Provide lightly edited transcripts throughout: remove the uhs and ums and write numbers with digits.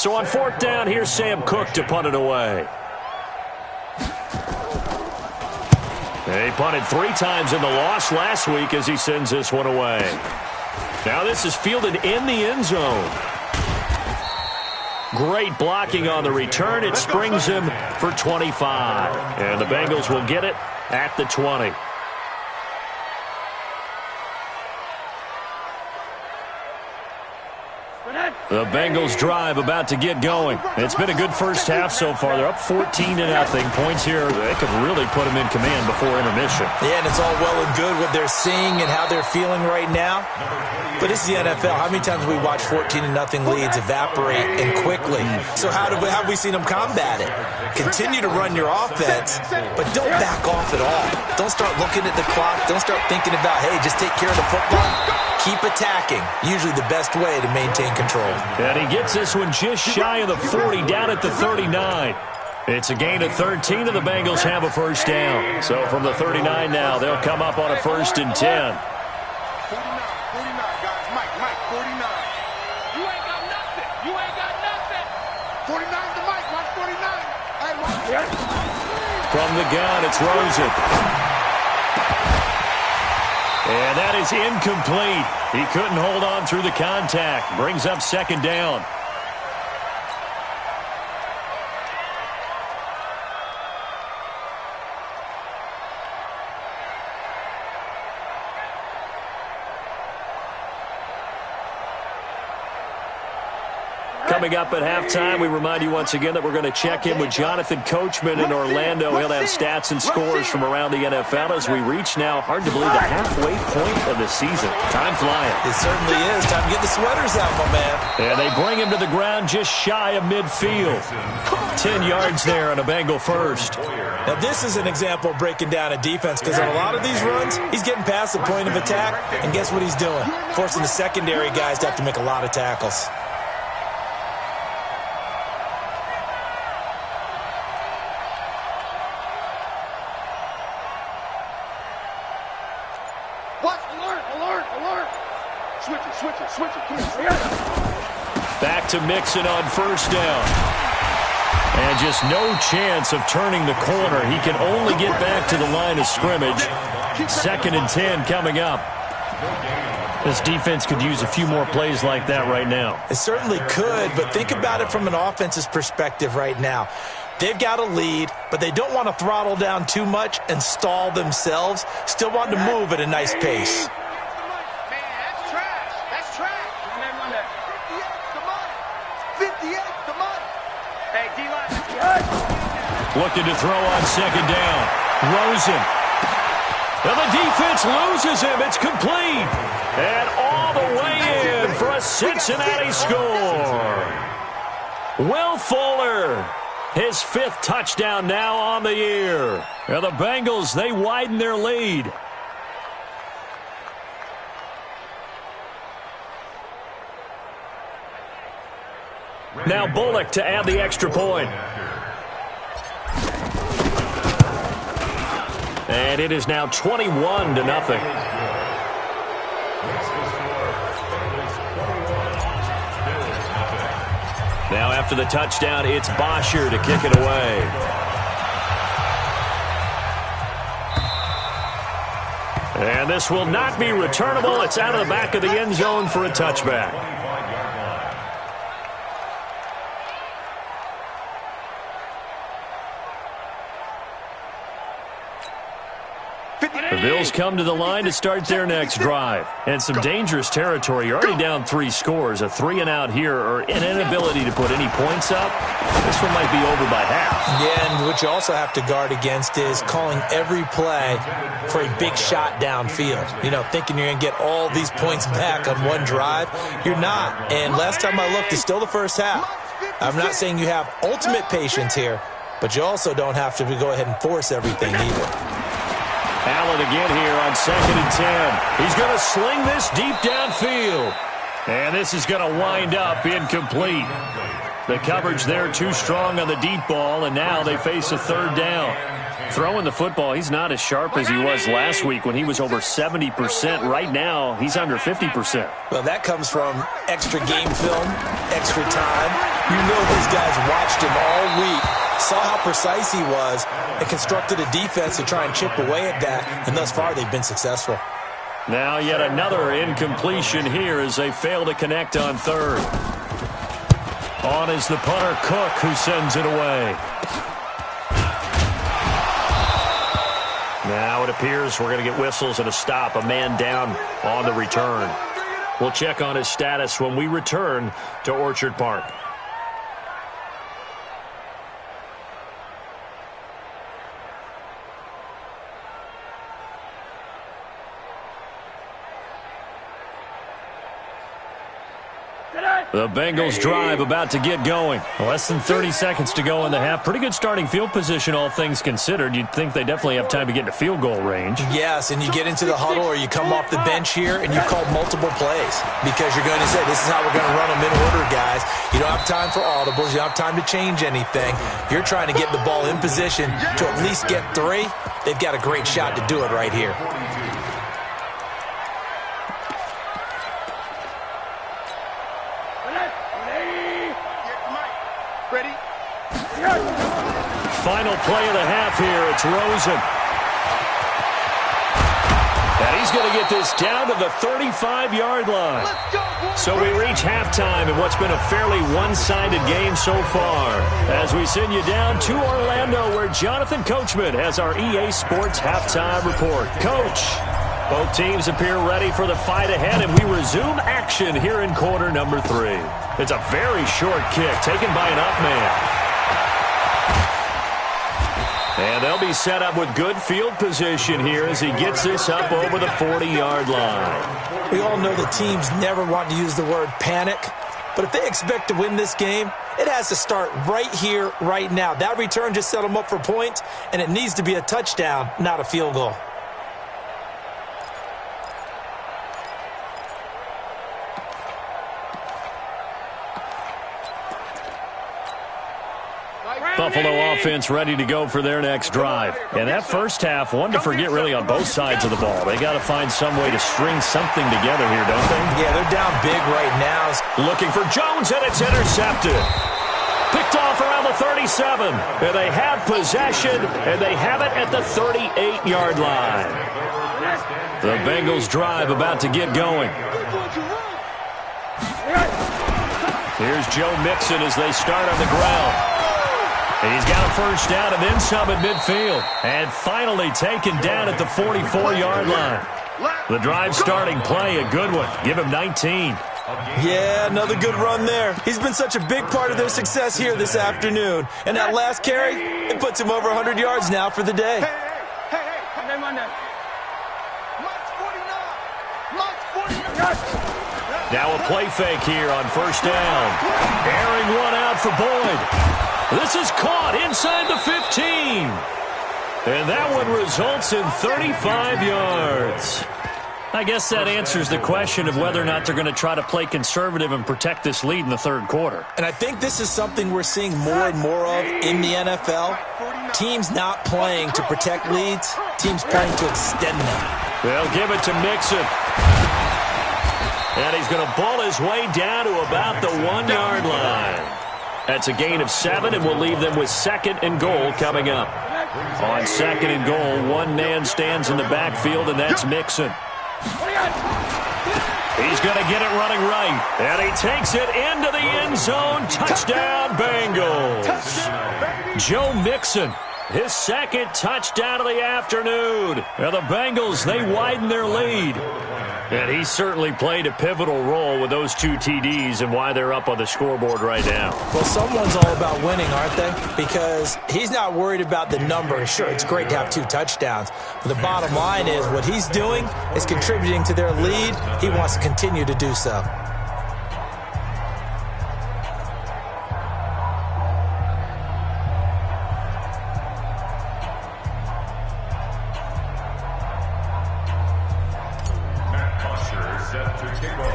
So on 4th down, here's Sam Cook to punt it away. He punted 3 times in the loss last week as he sends this one away. Now this is fielded in the end zone. Great blocking on the return. It springs him for 25. And the Bengals will get it at the 20. The Bengals drive about to get going. It's been a good first half so far. They're up 14-0. Points here, they could really put them in command before intermission. Yeah, and it's all well and good what they're seeing and how they're feeling right now. But this is the NFL. How many times have we watched 14-0 leads evaporate and quickly? So how have we seen them combat it? Continue to run your offense, but don't back off at all. Don't start looking at the clock. Don't start thinking about, hey, just take care of the football. Keep attacking. Usually the best way to maintain control. And he gets this one just shy of the 40, down at the 39. It's a gain of 13, and the Bengals have a first down. So from the 39 now, they'll come up on a 1st and 10. 49, guys. Mike, 49. You ain't got nothing. You ain't got nothing. 49 to Mike. Watch 49. From the gun, it's Rosen. And that is incomplete. He couldn't hold on through the contact. Brings up 2nd down. Coming up at halftime, we remind you once again that we're going to check in with Jonathan Coachman in Orlando. He'll have stats and scores from around the NFL as we reach now, hard to believe, the halfway point of the season. Time flying. It certainly is. Time to get the sweaters out, my man. And they bring him to the ground just shy of midfield. 10 yards there on a Bengal first. Now, this is an example of breaking down a defense because on a lot of these runs, he's getting past the point of attack, and guess what he's doing? Forcing the secondary guys to have to make a lot of tackles. Switch it. Come here. Back to Mixon on 1st down. And just no chance of turning the corner. He can only get back to the line of scrimmage. 2nd and 10 coming up. This defense could use a few more plays like that right now. It certainly could, but think about it from an offense's perspective right now. They've got a lead, but they don't want to throttle down too much and stall themselves. Still want to move at a nice pace. Looking to throw on 2nd down. Rosen. Now the defense loses him. It's complete. And all the way in for a Cincinnati score. Will Fuller, his 5th touchdown now on the year. Now the Bengals, they widen their lead. Now Bullock to add the extra point. And it is now 21-0. Now after the touchdown, it's Bosher to kick it away. And this will not be returnable. It's out of the back of the end zone for a touchback. The Bills come to the line to start their next drive. And some dangerous territory. You're already down 3 scores. A 3-and-out here or an inability to put any points up. This one might be over by half. Yeah, and what you also have to guard against is calling every play for a big shot downfield. You know, thinking you're going to get all these points back on one drive. You're not. And last time I looked, it's still the first half. I'm not saying you have ultimate patience here, but you also don't have to go ahead and force everything either. Allen again here on 2nd and 10. He's going to sling this deep downfield. And this is going to wind up incomplete. The coverage there too strong on the deep ball, and now they face a 3rd down. Throwing the football, he's not as sharp as he was last week when he was over 70%. Right now, he's under 50%. Well, that comes from extra game film, extra time. You know these guys watched him all week, saw how precise he was, and constructed a defense to try and chip away at that, and thus far they've been successful. Now yet another incompletion here as they fail to connect on third. On is the punter, Cook, who sends it away. Now it appears we're going to get whistles and a stop, a man down on the return. We'll check on his status when we return to Orchard Park. The Bengals drive about to get going. Less than 30 seconds to go in the half. Pretty good starting field position, all things considered. You'd think they definitely have time to get into field goal range. Yes, and you get into the huddle or you come off the bench here and you've called multiple plays because you're going to say, this is how we're going to run them in order, guys. You don't have time for audibles. You don't have time to change anything. You're trying to get the ball in position to at least get 3. They've got a great shot to do it right here. Final play of the half here. It's Rosen. And he's going to get this down to the 35-yard line. So we reach halftime in what's been a fairly one-sided game so far. As we send you down to Orlando, where Jonathan Coachman has our EA Sports halftime report. Coach, both teams appear ready for the fight ahead, and we resume action here in quarter number 3. It's a very short kick taken by an up man. And they'll be set up with good field position here as he gets this up over the 40-yard line. We all know the teams never want to use the word panic, but if they expect to win this game, it has to start right here, right now. That return just set them up for points, and it needs to be a touchdown, not a field goal. Buffalo offense ready to go for their next drive. And that first half, one to forget really on both sides of the ball. They got to find some way to string something together here, don't they? Yeah, they're down big right now. Looking for Jones, and it's intercepted. Picked off around the 37. And they have possession, and they have it at the 38-yard line. The Bengals drive about to get going. Here's Joe Mixon as they start on the ground. He's got a first down and then some at midfield. And finally taken down at the 44-yard line. The drive starting play, a good one. Give him 19. Yeah, another good run there. He's been such a big part of their success here this afternoon. And that last carry, it puts him over 100 yards now for the day. Now a play fake here on first down. Airing one out for Boyd. This is caught inside the 15. And that one results in 35 yards. I guess that answers the question of whether or not they're going to try to play conservative and protect this lead in the third quarter. And I think this is something we're seeing more and more of in the NFL. Teams not playing to protect leads, teams playing to extend them. They'll give it to Mixon. And he's going to ball his way down to about the 1-yard line. That's a gain of 7, and we'll leave them with 2nd and goal coming up. On 2nd and goal, one man stands in the backfield, and that's Mixon. He's going to get it running right, and he takes it into the end zone. Touchdown, Bengals. Joe Mixon, his 2nd touchdown of the afternoon. Now the Bengals, they widen their lead. And he certainly played a pivotal role with those 2 TDs and why they're up on the scoreboard right now. Well, someone's all about winning, aren't they? Because he's not worried about the number. Sure, it's great to have 2 touchdowns. But the bottom line is what he's doing is contributing to their lead. He wants to continue to do so.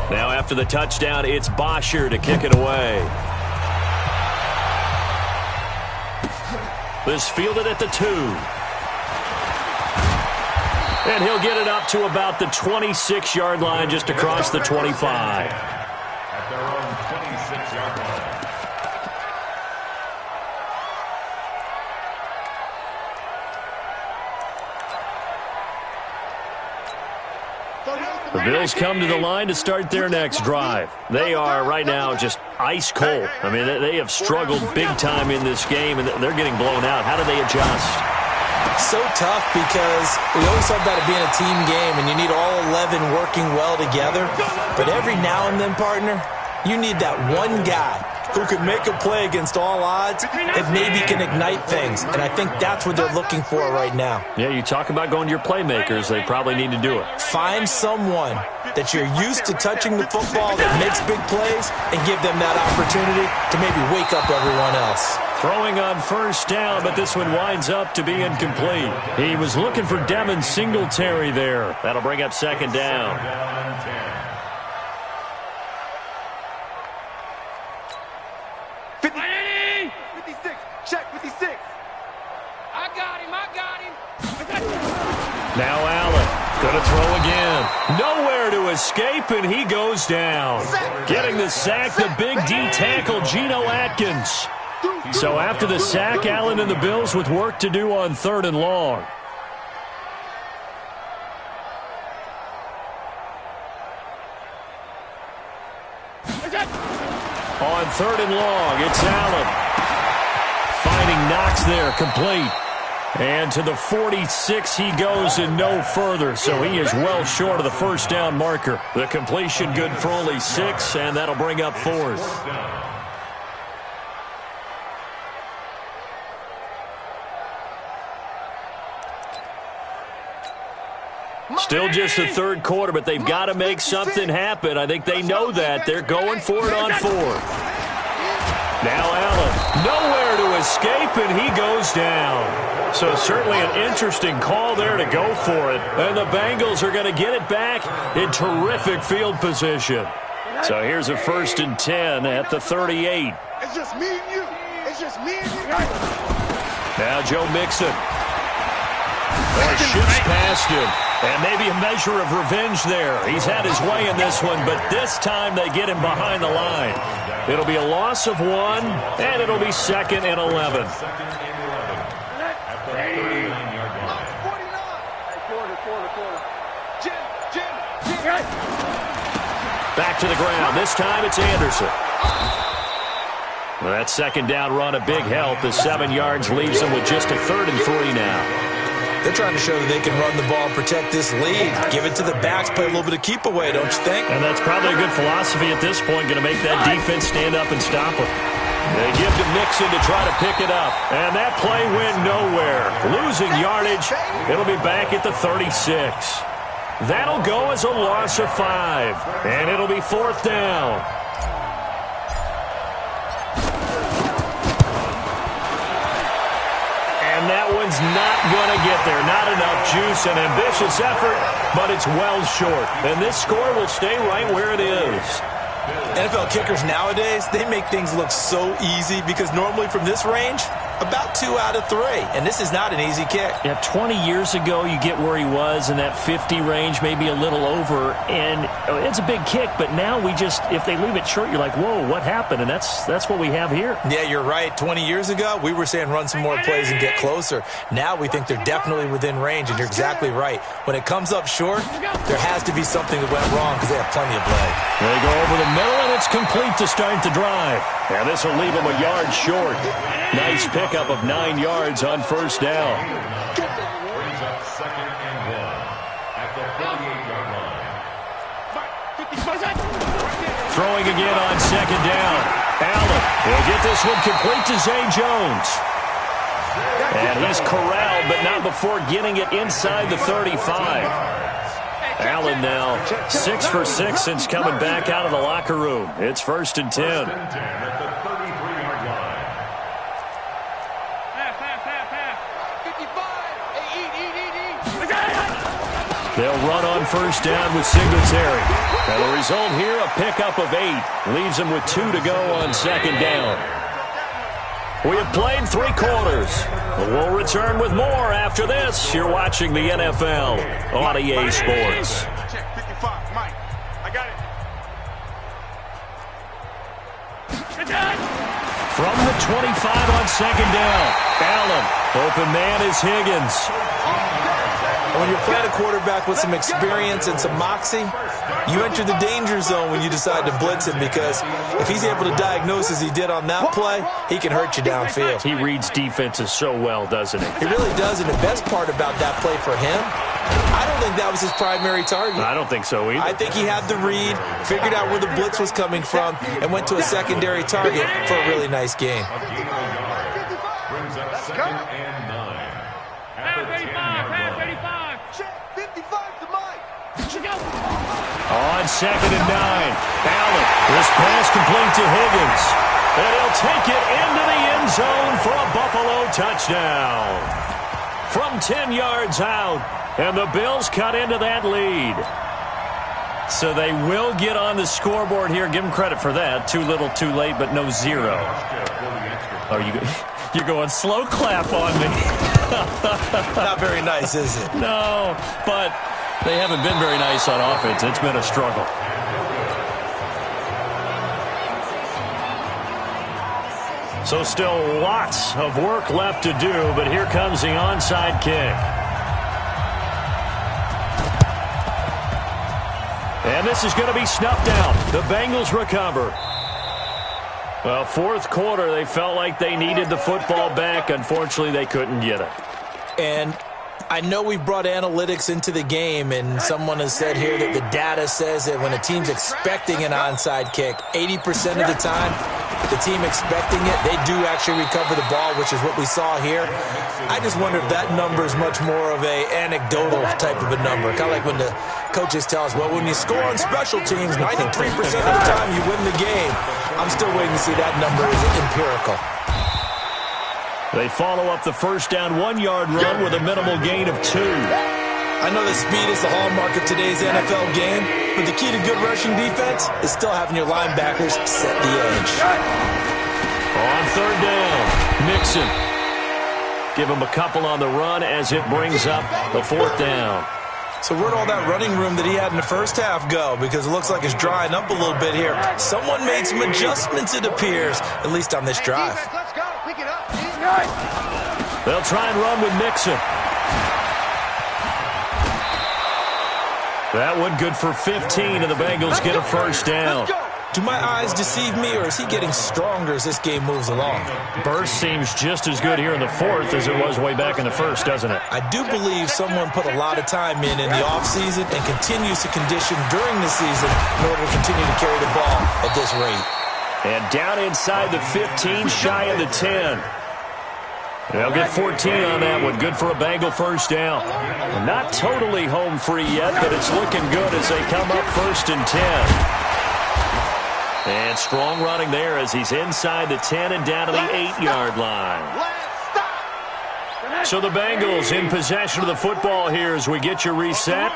Now after the touchdown, it's Bosher to kick it away. This fielded at the 2. And he'll get it up to about the 26-yard line, just across the 25. At their own 26-yard line. The Bills come to the line to start their next drive. They are right now just ice cold. I mean, they have struggled big time in this game, and they're getting blown out. How do they adjust? So tough because we always talk about it being a team game, and you need all 11 working well together. But every now and then, partner, you need that one guy who can make a play against all odds and maybe can ignite things. And I think that's what they're looking for right now. Yeah, you talk about going to your playmakers. They probably need to do it. Find someone that you're used to touching the football that makes big plays and give them that opportunity to maybe wake up everyone else. Throwing on first down, but this one winds up to be incomplete. He was looking for Devin Singletary there. That'll bring up second down. Now Allen, going to throw again. Nowhere to escape, and he goes down. Getting the sack, the big D tackle, Geno Atkins. So after the sack, Allen and the Bills with work to do on 3rd and long. On 3rd and long, it's Allen. Finding Knox there, complete. And to the 46 he goes and no further, so he is well short of the first down marker. The completion good for only 6, and that'll bring up 4th. Still just the third quarter, but they've got to make something happen. I think they know that. They're going for it on 4th. Now Allen, nowhere to escape, and he goes down. So certainly an interesting call there to go for it. And the Bengals are going to get it back in terrific field position. So here's a 1st and 10 at the 38. It's just me and you. It's just me and you. Now Joe Mixon. Shifts past him. And maybe a measure of revenge there. He's had his way in this one, but this time they get him behind the line. It'll be a loss of 1, and it'll be 2nd and 11. Back to the ground. This time it's Anderson. Well, that second down run a big help. The 7 yards leaves them with just a 3rd and 3 now. They're trying to show that they can run the ball and protect this lead. Give it to the backs, play a little bit of keep away, don't you think? And that's probably a good philosophy at this point, going to make that defense stand up and stop them. They give to Mixon to try to pick it up. And that play went nowhere. Losing yardage. It'll be back at the 36. That'll go as a loss of 5. And it'll be 4th down. And that one's not going to get there. Not enough juice, an ambitious effort, but it's well short. And this score will stay right where it is. NFL kickers nowadays, they make things look so easy because normally from this range, about 2 out of 3. And this is not an easy kick. Yeah, 20 years ago, you get where he was in that 50 range, maybe a little over. And it's a big kick, but now we just, if they leave it short, you're like, whoa, what happened? And that's what we have here. Yeah, you're right. 20 years ago, we were saying run some more plays and get closer. Now we think they're definitely within range, and you're exactly right. When it comes up short, there has to be something that went wrong because they have plenty of play. They go over the middle, and it's complete to start the drive. And this will leave them a yard short. Nice pickup of 9 yards on first down. Brings up 2nd and 1 at the 48-yard line. Throwing again on second down. Allen will get this one complete to Zay Jones. And he's corralled, but not before getting it inside the 35. Allen now 6 for 6 since coming back out of the locker room. It's 1st and 10. At the 33-yard line. They'll run on first down with Singletary. And the result here, a pickup of 8. Leaves them with 2 to go on second down. We have played 3 quarters. We'll return with more after this. You're watching the NFL on EA Sports. Check 55, Mike. I got it. From the 25 on second down, Allen. Open man is Higgins. When you're playing a quarterback with some experience and some moxie, you enter the danger zone when you decide to blitz him, because if he's able to diagnose as he did on that play, he can hurt you downfield. He reads defenses so well, doesn't he? He really does, and the best part about that play for him, I don't think that was his primary target. I don't think so either. I think he had the read, figured out where the blitz was coming from, and went to a secondary target for a really nice gain. Brings up second and 9. At the 10-yard line. Check 55 to Mike. On second and 9, Allen. This pass complete to Higgins. And he'll take it into the end zone for a Buffalo touchdown. From 10 yards out, and the Bills cut into that lead. So they will get on the scoreboard here. Give them credit for that. Too little, too late, but no 0. Oh, you're going slow clap on me. Not very nice, is it? No, but they haven't been very nice on offense. It's been a struggle. So still lots of work left to do, but here comes the onside kick. And this is going to be snuffed out. The Bengals recover. Well, fourth quarter, they felt like they needed the football back. Unfortunately, they couldn't get it. And I know we brought analytics into the game, and someone has said here that the data says that when a team's expecting an onside kick, 80% of the time, the team expecting it, they do actually recover the ball, which is what we saw here. I just wonder if that number is much more of a anecdotal type of a number. Kind of like when the coaches tell us, well, when you score on special teams, 93% of the time you win the game. I'm still waiting to see that number is empirical. They follow up the first down 1-yard run with a minimal gain of 2. I know that speed is the hallmark of today's NFL game, but the key to good rushing defense is still having your linebackers set the edge. On third down, Mixon. Give him a couple on the run as it brings up the 4th down. So where'd all that running room that he had in the first half go? Because it looks like it's drying up a little bit here. Someone made some adjustments, it appears, at least on this drive. Let's go. Pick it up. They'll try and run with Mixon. That one good for 15, and the Bengals get a first down. Do my eyes deceive me, or is he getting stronger as this game moves along? Burst seems just as good here in the 4th as it was way back in the 1st, doesn't it? I do believe someone put a lot of time in the offseason and continues to condition during the season in order to continue to carry the ball at this rate. And down inside the 15, shy of the 10. They'll get 14 on that one. Good for a Bengal first down. Not totally home free yet, but it's looking good as they come up 1st and 10. And strong running there as he's inside the 10 and down to the 8-yard line. So the Bengals in possession of the football here as we get you reset.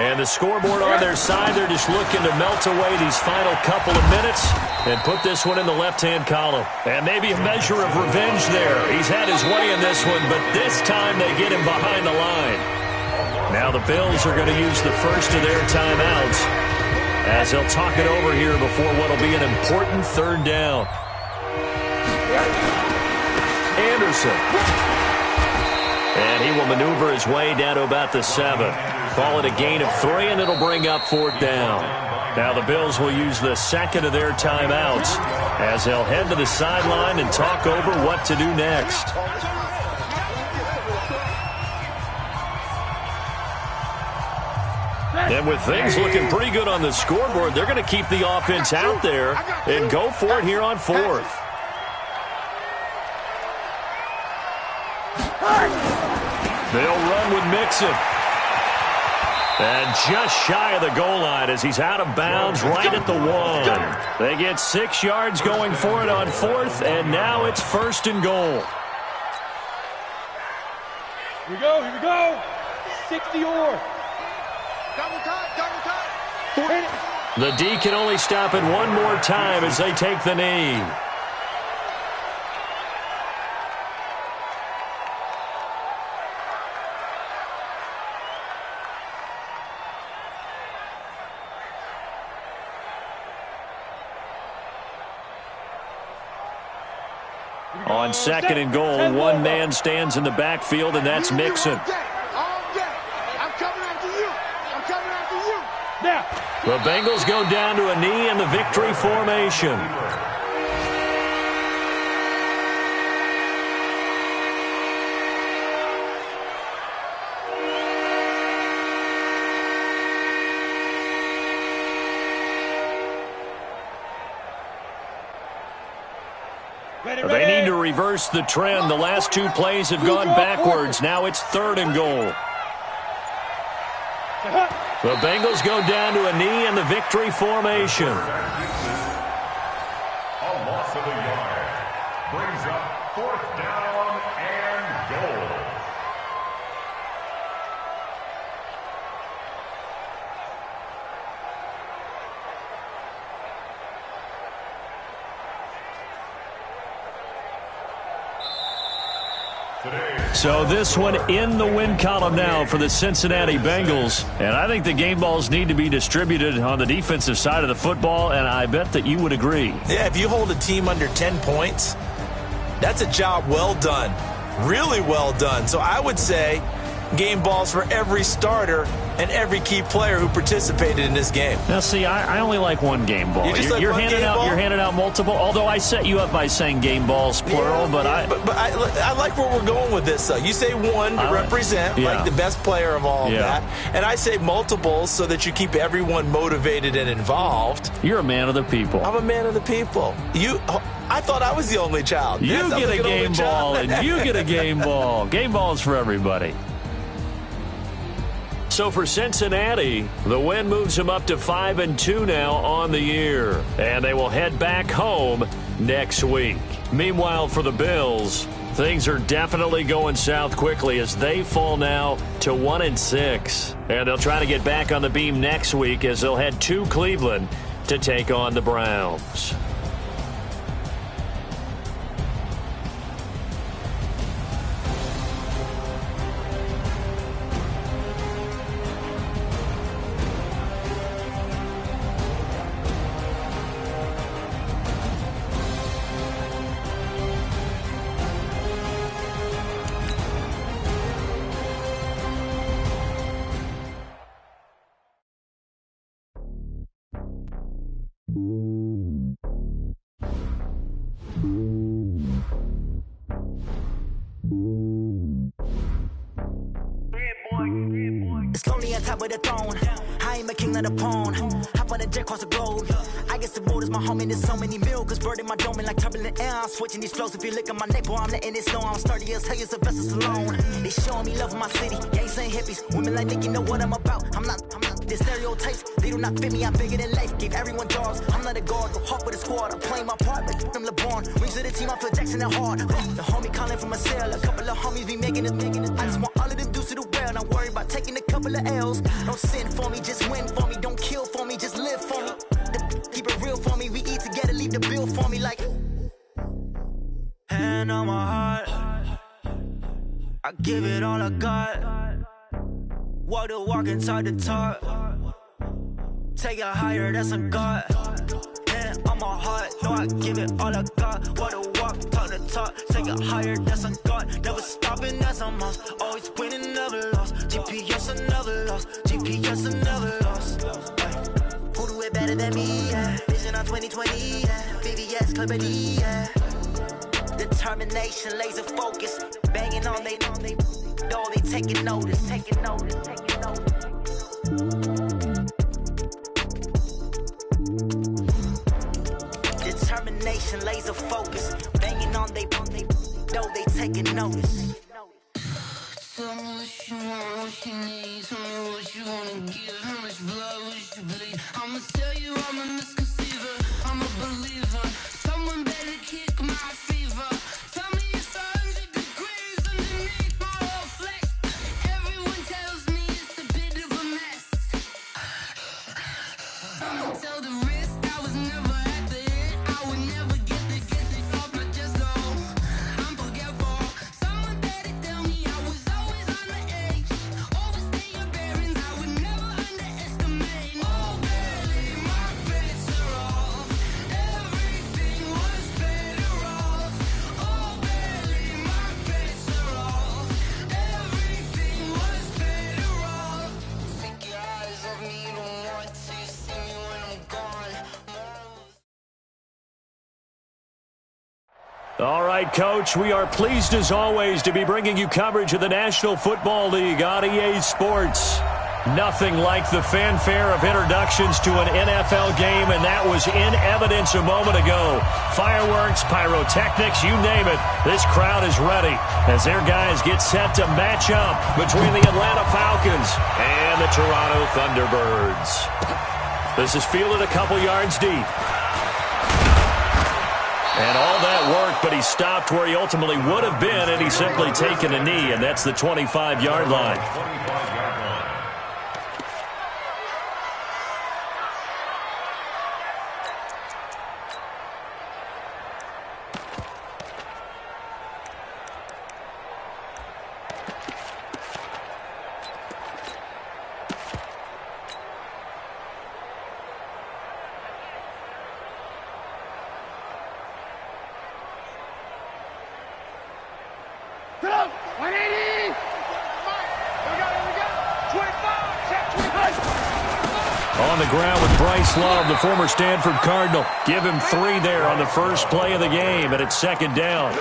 And the scoreboard on their side, they're just looking to melt away these final couple of minutes and put this one in the left-hand column. And maybe a measure of revenge there. He's had his way in this one, but this time they get him behind the line. Now the Bills are going to use the first of their timeouts as they'll talk it over here before what will be an important 3rd down. Anderson. And he will maneuver his way down to about the 7. Call it a gain of 3, and it'll bring up 4th down. Now the Bills will use the second of their timeouts as they'll head to the sideline and talk over what to do next. And with things looking pretty good on the scoreboard, they're going to keep the offense out there and go for it here on 4th. They'll run with Mixon. And just shy of the goal line as he's out of bounds right at the 1. They get 6 yards going for it on 4th, and now it's 1st and goal. Here we go. 60-or. Double time. The D can only stop it one more time as they take the knee. On second and goal, one man stands in the backfield, and that's Mixon. All day. I'm coming after you. I'm coming after you. Now. The Bengals go down to a knee in the victory formation. They need to reverse the trend. The last two plays have gone backwards. Now it's third and goal. The Bengals go down to a knee in the victory formation. A loss of a yard brings up fourth down and goal. So this one in the win column now for the Cincinnati Bengals. And I think the game balls need to be distributed on the defensive side of the football, and I bet that you would agree. Yeah, if you hold a team under 10 points, that's a job well done. Really well done. So I would say game balls for every starter and every key player who participated in this game. Now, see, I only like one game ball. You're handing out multiple, although I set you up by saying game balls, plural. Yeah, but I like where we're going with this, though. You say one to represent, like the best player of all of that. And I say multiples so that you keep everyone motivated and involved. You're a man of the people. I'm a man of the people. I thought I was the only child. You get a game ball, and you get a game ball. Game balls for everybody. So for Cincinnati, the win moves them up to 5-2 now on the year. And they will head back home next week. Meanwhile, for the Bills, things are definitely going south quickly as they fall now to 1-6. And they'll try to get back on the beam next week as they'll head to Cleveland to take on the Browns. It's lonely on top of the throne. I ain't a king of the pawn. Hop on a jet across the globe. I guess the world is my home and there's so many miracles burning my dome and like turbulent air. I'm switching these flows. If you look at my neck, boy, I'm letting it snow. I'm sturdy as hell, as a vessel alone. They showing me love in my city. Gangs ain't hippies. Women like think you know what I'm about. I'm not. The stereotypes, they do not fit me. I'm bigger than life. Gave everyone jobs. I'm not a guard. Go hawk with a squad. I'm playing my part like them LeBron. Rings to the team. I feel Jackson and hard. The homie calling from a cell. A couple of homies be making it. I just want all of them dudes to do well. Not worry about taking a couple of L's. Don't sin for me, just win for me. Don't kill for me, just live for me. Keep it real for me. We eat together, leave the bill for me like. Hand on my heart, I give it all I got. Walk the walk and talk the talk. Take it higher, that's a God. Hand on my heart, no, I give it all I got. Walk the walk, talk the talk. Take it higher, that's a God. Never stopping, that's a must. Always winning, never lost. GPS, I never lost. GPS, I never lost. Who do it better than me? Yeah. Vision on 2020. Yeah. VVS, Clippity. Yeah. Determination, laser focus. Banging on they door, they taking notice. Determination, laser focus. Banging on they door, they taking notice. Tell me what you want, what you need. Tell me what you wanna give. How much blood would you bleed? I'ma tell you I'm a misconceiver. I'm a believer. Someone better kick my fever. Tell me it's 100 degrees underneath my whole flesh. Everyone tells me it's a bit of a mess. I'ma tell the risk I was never at the end. I would never get it off my chest though. I'm forgetful. Someone better tell me I was always on the edge. Overstay your bearings, I would never underestimate. Oh, barely, my bets are off. Everything was All right, Coach, we are pleased as always to be bringing you coverage of the National Football League on EA Sports. Nothing like the fanfare of introductions to an NFL game, and that was in evidence a moment ago. Fireworks, pyrotechnics, you name it. This crowd is ready as their guys get set to match up between the Atlanta Falcons and the Toronto Thunderbirds. This is fielded a couple yards deep. And all that work, but he stopped where he ultimately would have been, and he's simply taken a knee, and that's the 25-yard line. On the ground with Bryce Love, the former Stanford Cardinal. Give him 3 there on the first play of the game, and it's second down.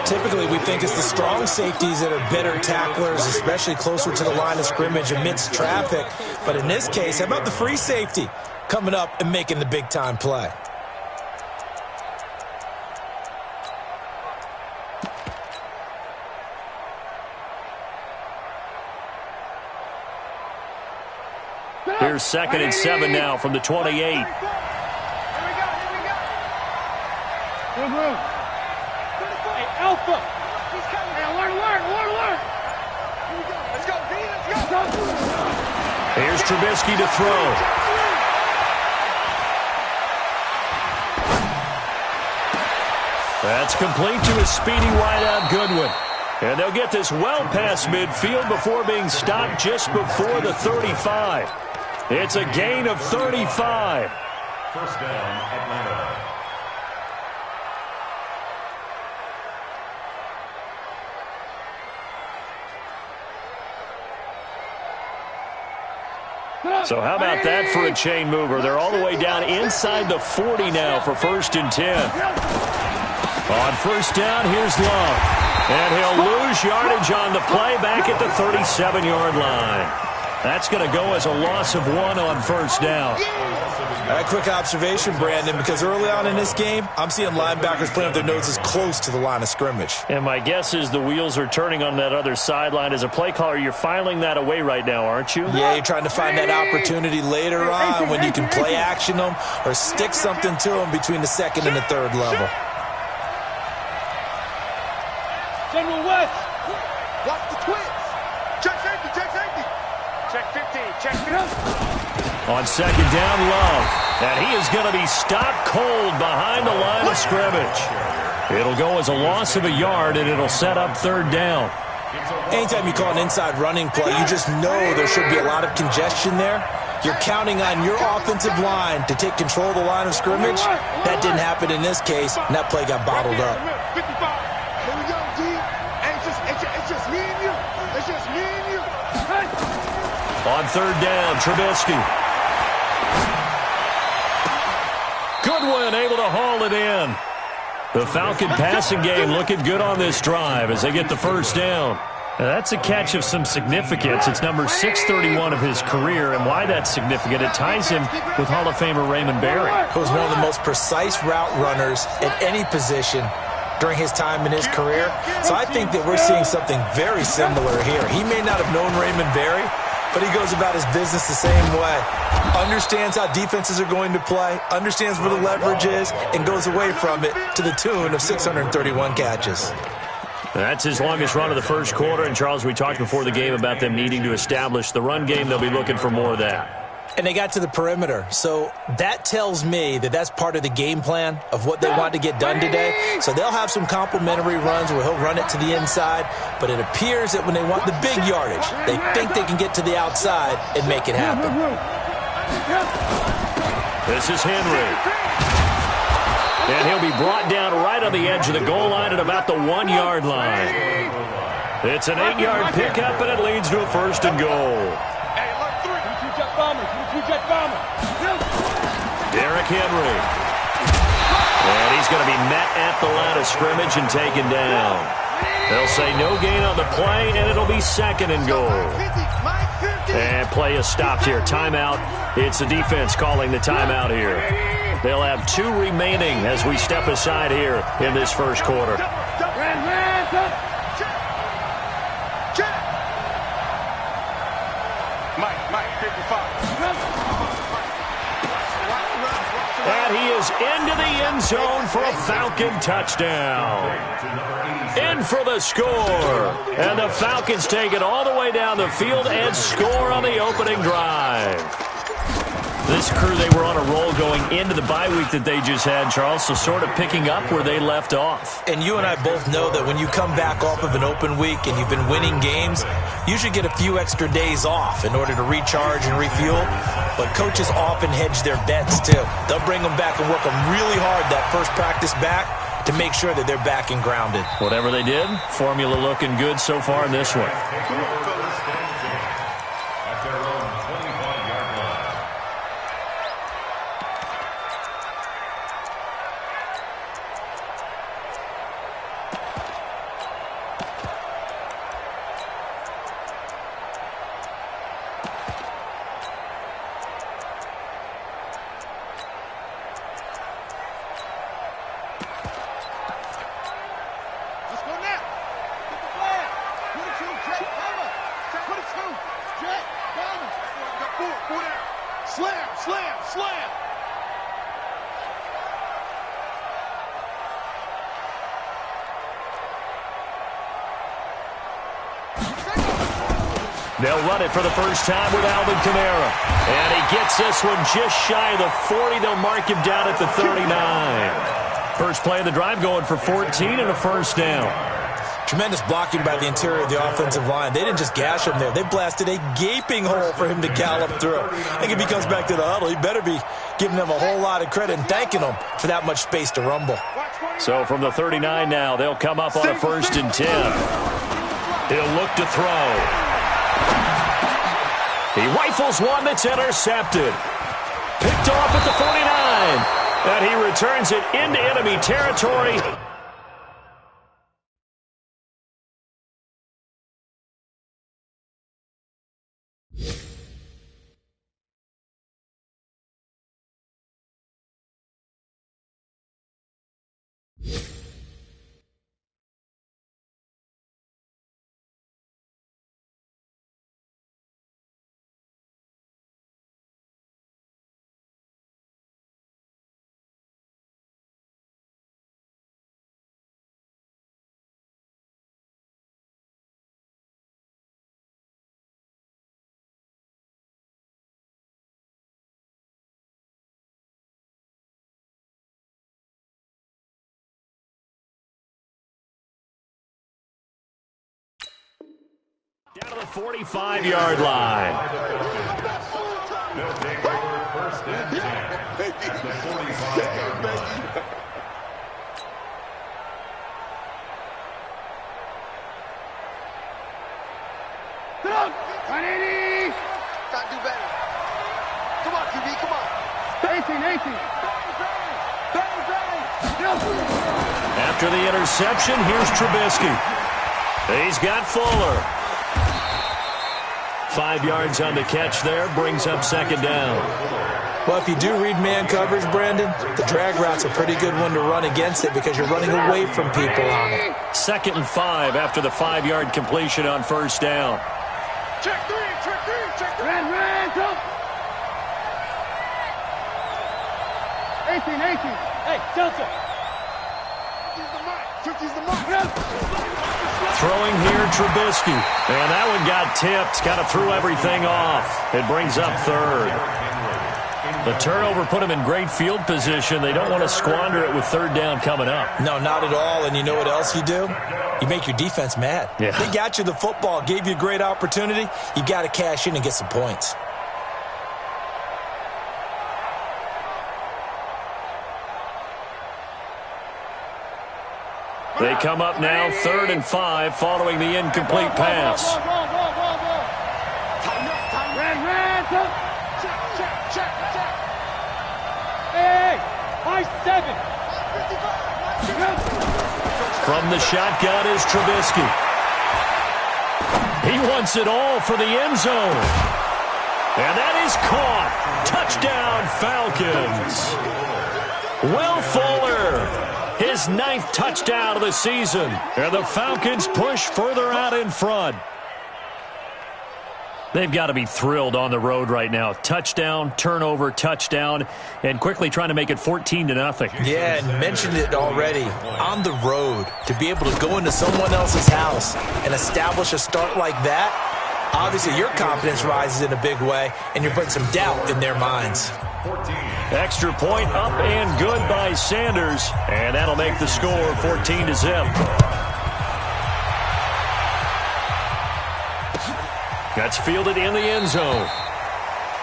Typically, we think it's the strong safeties that are better tacklers, especially closer to the line of scrimmage amidst traffic. But in this case, how about the free safety coming up and making the big-time play? Here's 2nd and 7 now from the 28. Here we go. Hey, Alpha. He's coming. Hey, alert. Here we go. Let's go, D. Let's go. Here's Trubisky to throw. That's complete to a speedy wideout Goodwin. And they'll get this well past midfield before being stopped just before the 35. It's a gain of 35. First down, Atlanta. So how about that for a chain mover? They're all the way down inside the 40 now for 1st and 10. On first down, here's Love. And he'll lose yardage on the play back at the 37-yard line. That's going to go as a loss of 1 on first down. A quick observation, Brandon, because early on in this game, I'm seeing linebackers playing with their noses close to the line of scrimmage. And my guess is the wheels are turning on that other sideline. As a play caller, you're filing that away right now, aren't you? Yeah, you're trying to find that opportunity later on when you can play action them or stick something to them between the 2nd and the 3rd level. General West. Watch the twins. Check safety. Check 15. Check 15. On 2nd down, Love. And he is going to be stopped cold behind the line of scrimmage. It'll go as a loss of a yard, and it'll set up 3rd down. Anytime you call an inside running play, you just know there should be a lot of congestion there. You're counting on your offensive line to take control of the line of scrimmage. That didn't happen in this case, and that play got bottled up. 55. Here we go, D. And it's just me and you. It's just me and you. On 3rd down, Trubisky. Goodwin able to haul it in. The Falcon passing game looking good on this drive as they get the first down. Now that's a catch of some significance. It's number 631 of his career, and why that's significant, it ties him with Hall of Famer Raymond Berry. He was one of the most precise route runners at any position during his time in his career. So I think that we're seeing something very similar here. He may not have known Raymond Berry, but he goes about his business the same way. Understands how defenses are going to play, understands where the leverage is, and goes away from it to the tune of 631 catches. That's his longest run of the first quarter. And, Charles, we talked before the game about them needing to establish the run game. They'll be looking for more of that. And they got to the perimeter. So that tells me that that's part of the game plan of what they want to get done today. So they'll have some complementary runs where he'll run it to the inside. But it appears that when they want the big yardage, they think they can get to the outside and make it happen. This is Henry. And he'll be brought down right on the edge of the goal line at about the 1-yard line. It's an 8-yard pickup, and it leads to a 1st and goal. Derrick Henry. And he's going to be met at at the line of scrimmage and taken down. They'll say no gain on the play, and it'll be 2nd and goal. And play is stopped here. Timeout. It's the defense calling the timeout here. They'll have 2 remaining as we step aside here in this first quarter. And he is into the end zone for a Falcon touchdown. In for the score. And the Falcons take it all the way down the field and score on the opening drive. This crew, they were on a roll going into the bye week that they just had, Charles, so sort of picking up where they left off. And you and I both know that when you come back off of an open week and you've been winning games, you should get a few extra days off in order to recharge and refuel. But coaches often hedge their bets, too. They'll bring them back and work them really hard that first practice back to make sure that they're back and grounded. Whatever they did, formula looking good so far in this one. They'll run it for the first time with Alvin Kamara. And he gets this one just shy of the 40. They'll mark him down at the 39. First play of the drive going for 14 and a first down. Tremendous blocking by the interior of the offensive line. They didn't just gash him there. They blasted a gaping hole for him to gallop through. I think if he comes back to the huddle, he better be giving them a whole lot of credit and thanking them for that much space to rumble. So from the 39 now, they'll come up on a 1st and 10. He'll look to throw. He rifles one that's intercepted. Picked off at the 49. And he returns it into enemy territory. Down to the 45-yard line. They'll take over 1st and 10 at the 45-yard line. Gotta do better. Come on, QB, come on. 18. After the interception, here's Trubisky. He's got Fuller. 5 yards on the catch there, brings up 2nd down. Well, if you do read man coverage, Brandon, the drag route's a pretty good one to run against it because you're running away from people on it. 2nd and 5 after the 5-yard completion on 1st down. Check three. Ran, go. 18. Hey, Delta. 50's the mark. Throwing here, Trubisky. And that one got tipped. Kind of threw everything off. It brings up 3rd. The turnover put them in great field position. They don't want to squander it with 3rd down coming up. No, not at all. And you know what else you do? You make your defense mad. Yeah. They got you the football, gave you a great opportunity. You got to cash in and get some points. They come up now, 3rd and 5, following the incomplete pass. Ran, go. Check. Hey, I 7. From the shotgun is Trubisky. He wants it all for the end zone. And that is caught. Touchdown, Falcons. Will Fuller, his 9th touchdown of the season. And the Falcons push further out in front. They've got to be thrilled on the road right now. Touchdown, turnover, touchdown, and quickly trying to make it 14-0. Yeah, and mentioned it already. On the road, to be able to go into someone else's house and establish a start like that, obviously your confidence rises in a big way, and you're putting some doubt in their minds. Extra point up and good by Sanders, and that'll make the score 14-0. That's fielded in the end zone.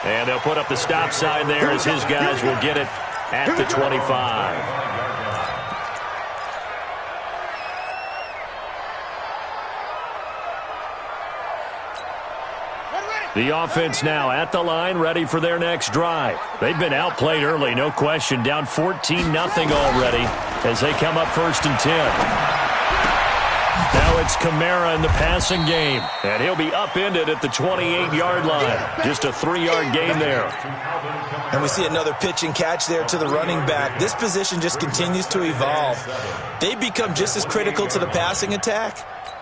And they'll put up the stop sign there as his guys will get it at the 25. The offense now at the line, ready for their next drive. They've been outplayed early, no question. Down 14-0 already as they come up 1st and 10. Now it's Kamara in the passing game, and he'll be upended at the 28-yard line. Just a 3-yard gain there. And we see another pitch and catch there to the running back. This position just continues to evolve. They become just as critical to the passing attack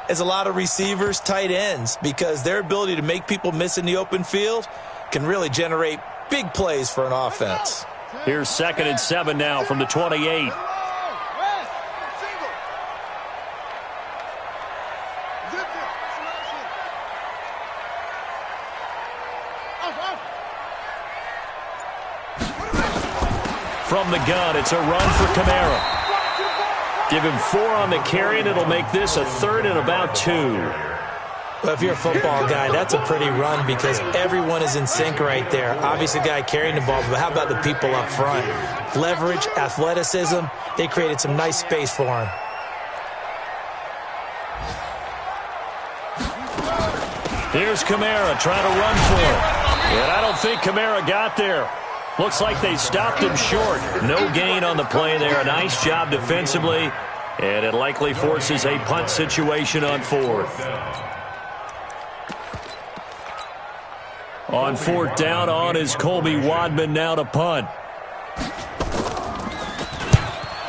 as a lot of receivers, tight ends, because their ability to make people miss in the open field can really generate big plays for an offense. Here's 2nd and 7 now from the 28. From the gun, it's a run for Kamara. Give him 4 on the carry, and it'll make this a 3rd and about 2. Well, if you're a football guy, that's a pretty run because everyone is in sync right there. Obviously, the guy carrying the ball, but how about the people up front? Leverage, athleticism, they created some nice space for him. Here's Kamara trying to run for it. And I don't think Kamara got there. Looks like they stopped him short. No gain on the play there. A nice job defensively. And it likely forces a punt situation on 4th. On 4th down, on is Colby Wadman now to punt.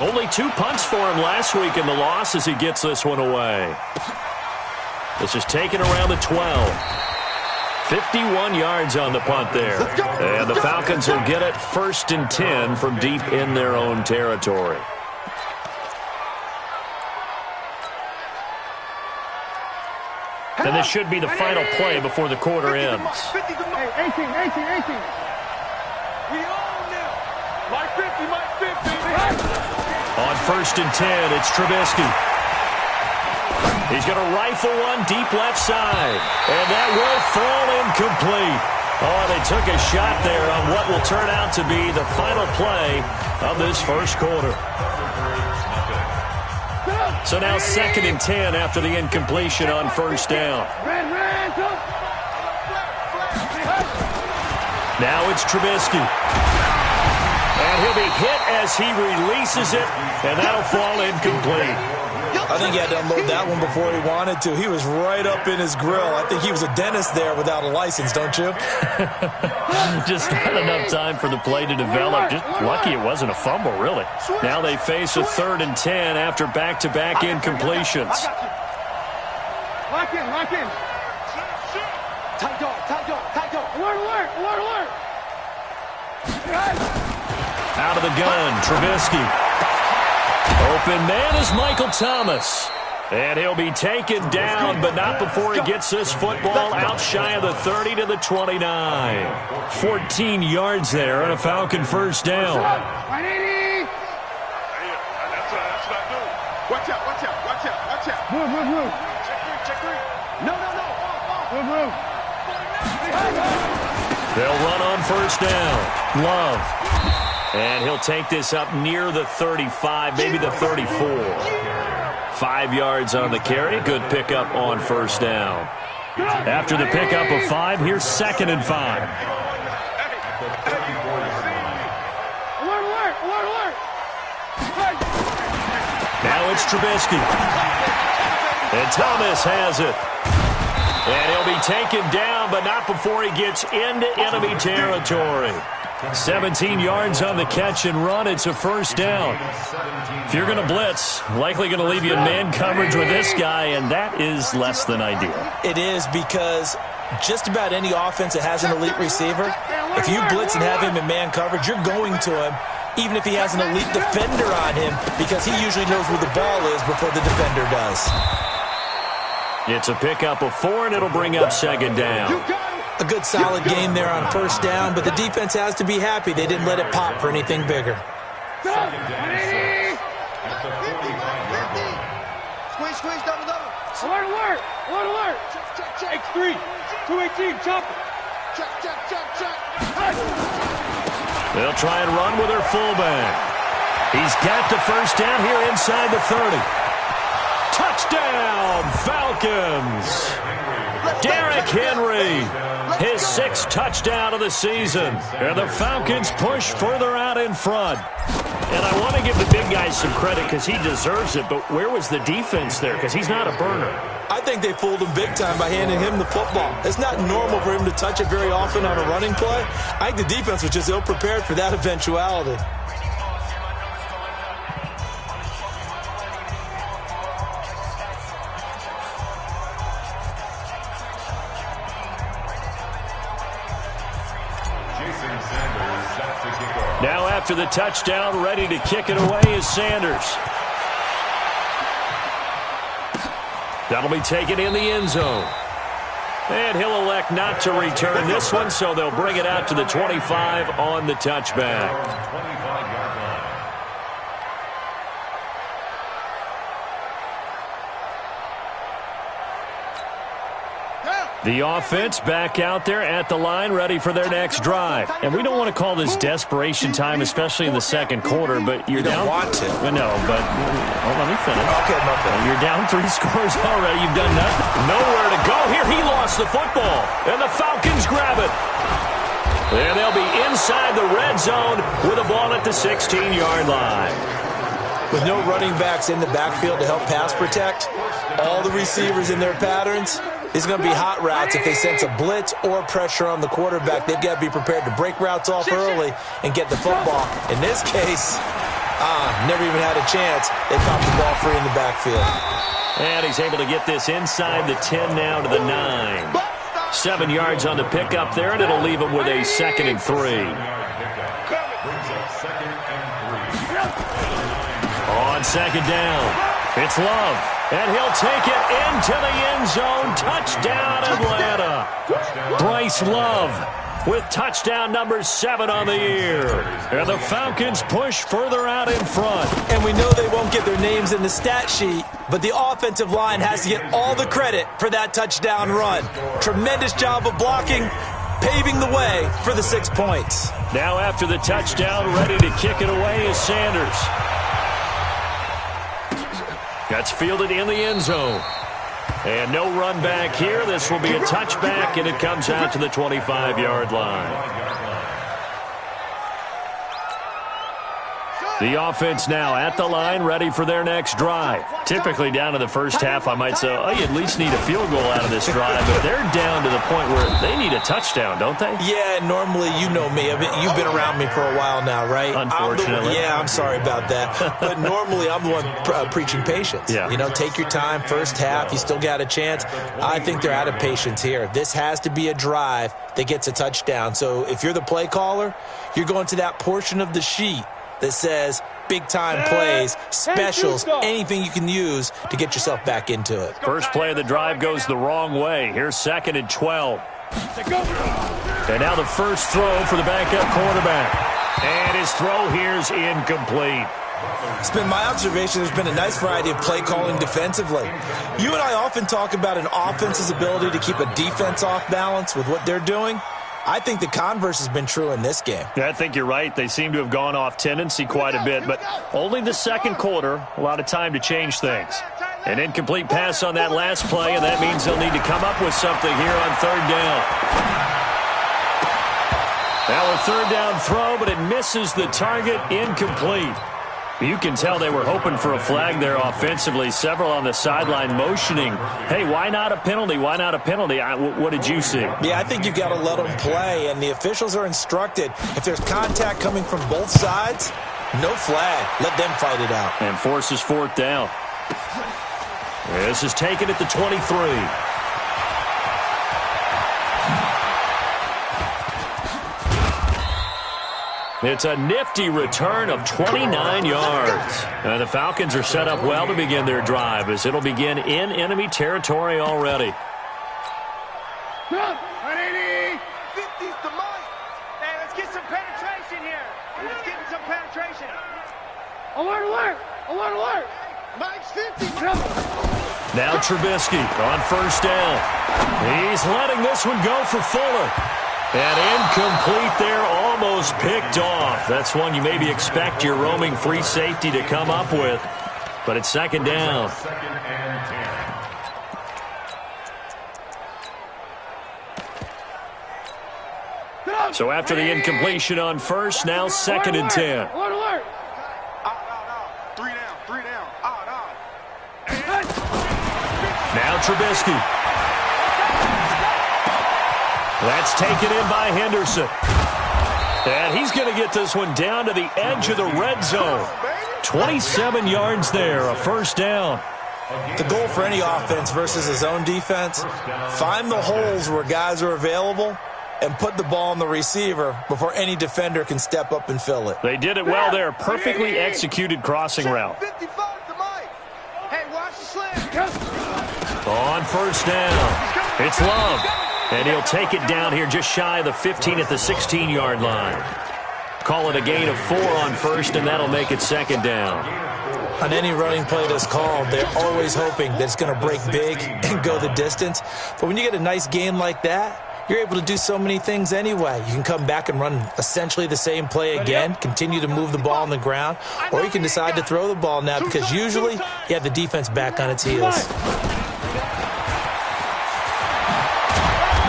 Only 2 punts for him last week in the loss as he gets this one away. This is taken around the 12. 51 yards on the punt there. And the Falcons will get it 1st and 10 from deep in their own territory. And this should be the final play before the quarter ends. 18. We all now. Like 50, Mike 50. On 1st and 10, it's Trubisky. He's going to rifle one deep left side. And that will fall incomplete. Oh, they took a shot there on what will turn out to be the final play of this first quarter. So now 2nd and 10 after the incompletion on 1st down. Now it's Trubisky. And he'll be hit as he releases it, and that'll fall incomplete. I think he had to unload that one before he wanted to. He was right up in his grill. I think he was a dentist there without a license, don't you? Just not enough time for the play to develop. Just lucky it wasn't a fumble, really. Now they face a 3rd and 10 after back-to-back incompletions. Lock in, lock in. Tight dog, tight dog, tight dog. Alert, alert, alert, alert. Out of the gun, Trubisky. Open man is Michael Thomas. And he'll be taken down, but not before he gets this football out shy of the 30 to the 29. 14 yards there on a Falcon 1st down. 180. That's what I do. Watch out, watch out, watch out, watch out. Move, move, move. Check 3. No. Move, move. They'll run on 1st down. Love. And he'll take this up near the 35, maybe the 34. 5 yards on the carry. Good pickup on 1st down. After the pickup of 5, here's 2nd and 5. Alert, alert, alert, alert. Now Now it's Trubisky. And Thomas has it. And he'll be taken down, but not before he gets into enemy territory. 17 yards on the catch and run. It's a first down. If you're going to blitz, likely going to leave you in man coverage with this guy, and that is less than ideal. It is, because just about any offense that has an elite receiver, if you blitz and have him in man coverage, you're going to him, even if he has an elite defender on him, because he usually knows where the ball is before the defender does. It's a pickup of 4, and it'll bring up second down. A good solid game there on first down, but the defense has to be happy they didn't let it pop for anything bigger. Squeeze, double. Alert. Check. X3, 218, chopper. Check. They'll try and run with their fullback. He's got the first down here inside the 30. Touchdown, Falcons! Derrick Henry, his 6th touchdown of the season. And the Falcons push further out in front. And I want to give the big guy some credit because he deserves it, but where was the defense there? Because he's not a burner. I think they fooled him big time by handing him the football. It's not normal for him to touch it very often on a running play. I think the defense was just ill-prepared for that eventuality. Now after the touchdown, ready to kick it away is Sanders. That'll be taken in the end zone. And he'll elect not to return this one, so they'll bring it out to the 25 on the touchback. The offense back out there at the line, ready for their next drive. And we don't want to call this desperation time, especially in the second quarter, but you're down. You don't want to. No, but let me finish. Okay, no problem. You're down 3 scores already. You've done nothing. Nowhere to go. Here he lost the football, and the Falcons grab it. And they'll be inside the red zone with a ball at the 16-yard line. With no running backs in the backfield to help pass protect, all the receivers in their patterns, it's going to be hot routes. If they sense a blitz or pressure on the quarterback, they've got to be prepared to break routes off early and get the football. In this case, never even had a chance. They popped the ball free in the backfield. And he's able to get this inside the 10 now to the 9. 7 yards on the pickup there, and it'll leave him with a 2nd and 3. On second down, it's Love. And he'll take it into the end zone. Touchdown, Atlanta. Bryce Love with touchdown number 7 on the year. And the Falcons push further out in front. And we know they won't get their names in the stat sheet, but the offensive line has to get all the credit for that touchdown run. Tremendous job of blocking, paving the way for the 6 points. Now after the touchdown, ready to kick it away is Sanders. That's fielded in the end zone. And no run back here. This will be a touchback, and it comes out to the 25-yard line. The offense now at the line, ready for their next drive. Typically down to the first half, I might say, oh, you at least need a field goal out of this drive. But they're down to the point where they need a touchdown, don't they? Yeah, normally, you know me. You've been around me for a while now, right? Unfortunately. I'm sorry about that. But normally, I'm the one preaching patience. Yeah. You know, take your time. First half, you still got a chance. I think they're out of patience here. This has to be a drive that gets a touchdown. So if you're the play caller, you're going to that portion of the sheet that says big-time plays, specials, anything you can use to get yourself back into it. First play of the drive goes the wrong way. Here's 2nd and 12. And now the first throw for the backup quarterback. And his throw here's incomplete. It's been my observation there's been a nice variety of play calling defensively. You and I often talk about an offense's ability to keep a defense off balance with what they're doing. I think the converse has been true in this game. Yeah, I think you're right. They seem to have gone off tendency quite a bit, but only the second quarter, a lot of time to change things. An incomplete pass on that last play, and that means they'll need to come up with something here on 3rd down. Now a 3rd down throw, but it misses the target, incomplete. You can tell they were hoping for a flag there offensively. Several on the sideline motioning, hey, why not a penalty? Why not a penalty? What did you see? Yeah, I think you've got to let them play, and the officials are instructed, if there's contact coming from both sides, no flag. Let them fight it out. And forces fourth down. This is taken at the 23. It's a nifty return of 29 yards. And the Falcons are set up well to begin their drive as it'll begin in enemy territory already. 180. 50's to Mike. Hey, let's get some penetration here. Let's get some penetration. Alert, alert. Alert, alert. Mike's 50. Now Trubisky on first down. He's letting this one go for Fuller. And incomplete there, almost picked off. That's one you maybe expect your roaming free safety to come up with. But it's second down. Second and 10. So after the incompletion on first, now second and 10. Alert, alert. Out. 3 down. 3 down. Out. Now Trubisky. That's taken in by Henderson. And he's going to get this one down to the edge of the red zone. 27 yards there, a first down. The goal for any offense versus his own defense, find the holes where guys are available and put the ball on the receiver before any defender can step up and fill it. They did it well there. Perfectly executed crossing route. 55 to Mike. Hey, watch the slant. On first down, it's Love. And he'll take it down here just shy of the 15 at the 16-yard line. Call it a gain of 4 on first, and that'll make it second down. On any running play that's called, they're always hoping that it's going to break big and go the distance. But when you get a nice gain like that, you're able to do so many things anyway. You can come back and run essentially the same play again, continue to move the ball on the ground, or you can decide to throw the ball now because usually you have the defense back on its heels.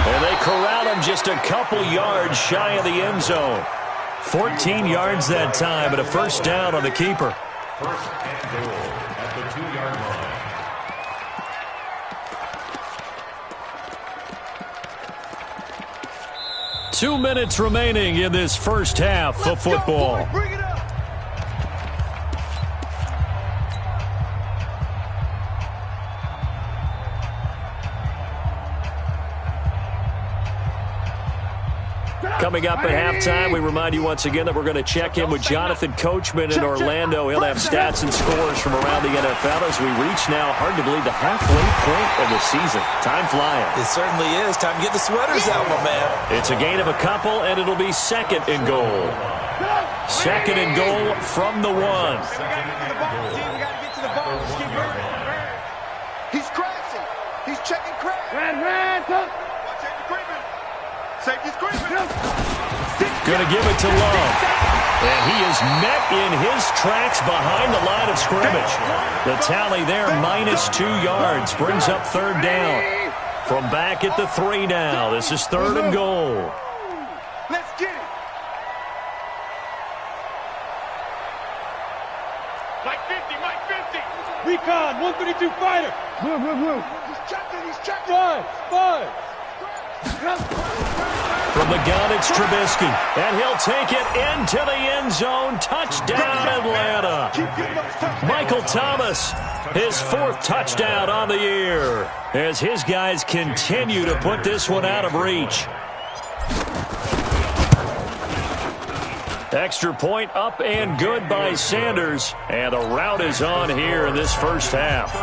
And they corral him just a couple yards shy of the end zone. 14 yards that time, but a first down on the keeper. First and goal at the 2-yard line. 2 minutes remaining in this first half of football. Bring it up. Coming up at halftime, we remind you once again that we're going to check in with Jonathan Coachman in Orlando. He'll have stats and scores from around the NFL as we reach now, hard to believe, the halfway point of the season. Time flying. It certainly is. Time to get the sweaters out, my man. It's a gain of a couple, and it'll be second and goal. Second and goal from the 1. We got to get to the ball. Just keep moving. He's crashing. He's checking crash. Ran. Watch it creeping. Safety's creeping. Going to give it to Love. And he is met in his tracks behind the line of scrimmage. The tally there, -2 yards, brings up third down. From back at the 3 now. This is third and goal. Let's get it. Mike 50. Recon, 132 fighter. Move. He's checking. 5. From the gun, it's Trubisky. And he'll take it into the end zone. Touchdown, Atlanta. Michael Thomas, his 4th touchdown on the year, as his guys continue to put this one out of reach. Extra point up and good by Sanders. And the route is on here in this first half.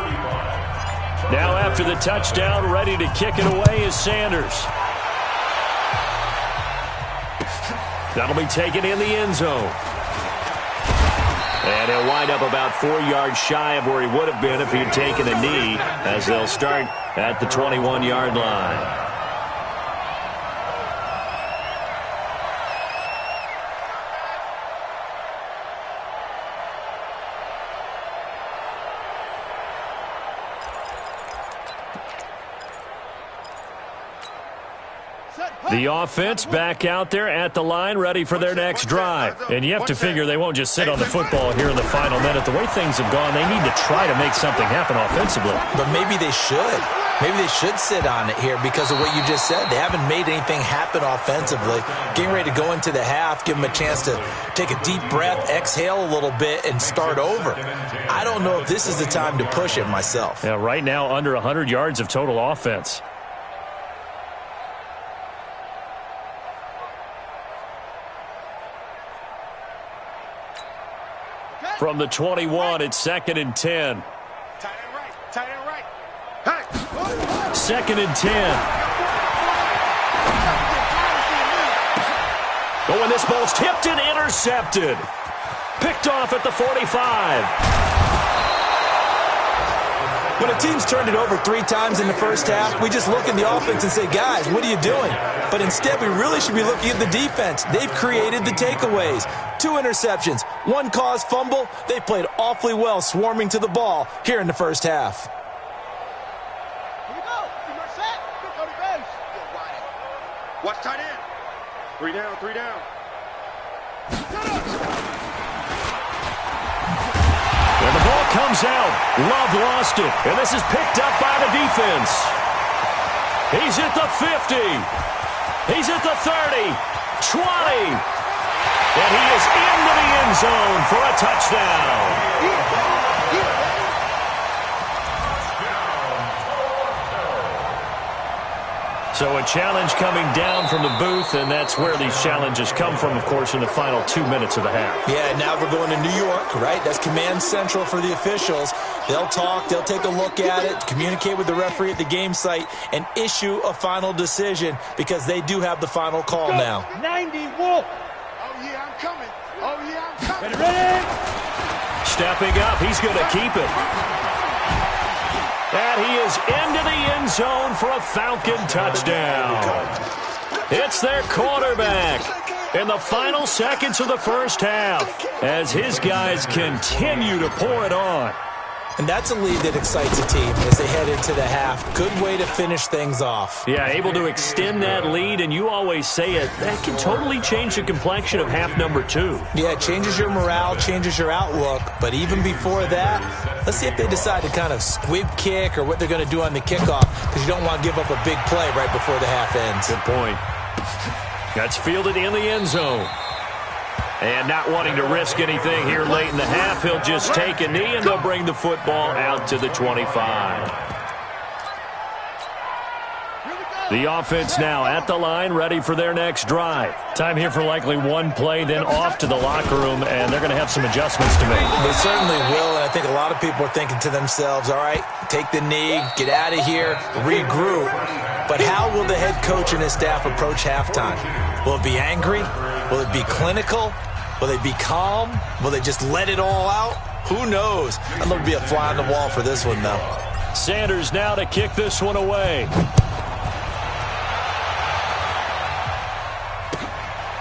Now after the touchdown, ready to kick it away is Sanders. That'll be taken in the end zone. And he'll wind up about 4 yards shy of where he would have been if he had taken a knee, as they'll start at the 21-yard line. The offense back out there at the line, ready for their next drive. And you have to figure they won't just sit on the football here in the final minute. The way things have gone, they need to try to make something happen offensively. But maybe they should. Maybe they should sit on it here because of what you just said. They haven't made anything happen offensively. Getting ready to go into the half, give them a chance to take a deep breath, exhale a little bit, and start over. I don't know if this is the time to push it myself. Yeah, right now under 100 yards of total offense. From the 21, it's 2nd and 10. Tight end right. Tight end right. Hey. 2nd and 10. Oh, and this ball's tipped and intercepted. Picked off at the 45. When a team's turned it over 3 times in the first half, we just look at the offense and say, guys, what are you doing? But instead, we really should be looking at the defense. They've created the takeaways. 2 interceptions, 1 caused fumble. They played awfully well swarming to the ball here in the first half. Here we go. You're set. Go to base. Watch tight end. 3 down, 3 down. And the ball comes out. Love lost it. And this is picked up by the defense. He's at the 50. He's at the 30. 20. And he is into the end zone for a touchdown. So a challenge coming down from the booth, and that's where these challenges come from, of course, in the final 2 minutes of the half. Yeah, now we're going to New York, right? That's command central for the officials. They'll talk, they'll take a look at it, communicate with the referee at the game site, and issue a final decision because they do have the final call now. 90 Wolf. Oh, yeah, I'm coming. Oh, yeah, I'm coming. Ready? Stepping up, he's going to keep it. And he is into the end zone for a Falcon touchdown. It's their quarterback in the final seconds of the first half as his guys continue to pour it on. And that's a lead that excites a team as they head into the half. Good way to finish things off. Yeah, able to extend that lead, and you always say it, that can totally change the complexion of half number 2. Yeah, it changes your morale, changes your outlook. But even before that, let's see if they decide to kind of squib kick or what they're going to do on the kickoff because you don't want to give up a big play right before the half ends. Good point. That's fielded in the end zone. And not wanting to risk anything here late in the half, he'll just take a knee, and they'll bring the football out to the 25. The offense now at the line, ready for their next drive. Time here for likely 1 play, then off to the locker room, and they're going to have some adjustments to make. They certainly will, and I think a lot of people are thinking to themselves, all right, take the knee, get out of here, regroup. But how will the head coach and his staff approach halftime? Will it be angry? Will it be clinical? Will they be calm? Will they just let it all out? Who knows? I'd love to be a fly on the wall for this one, though. Sanders now to kick this one away.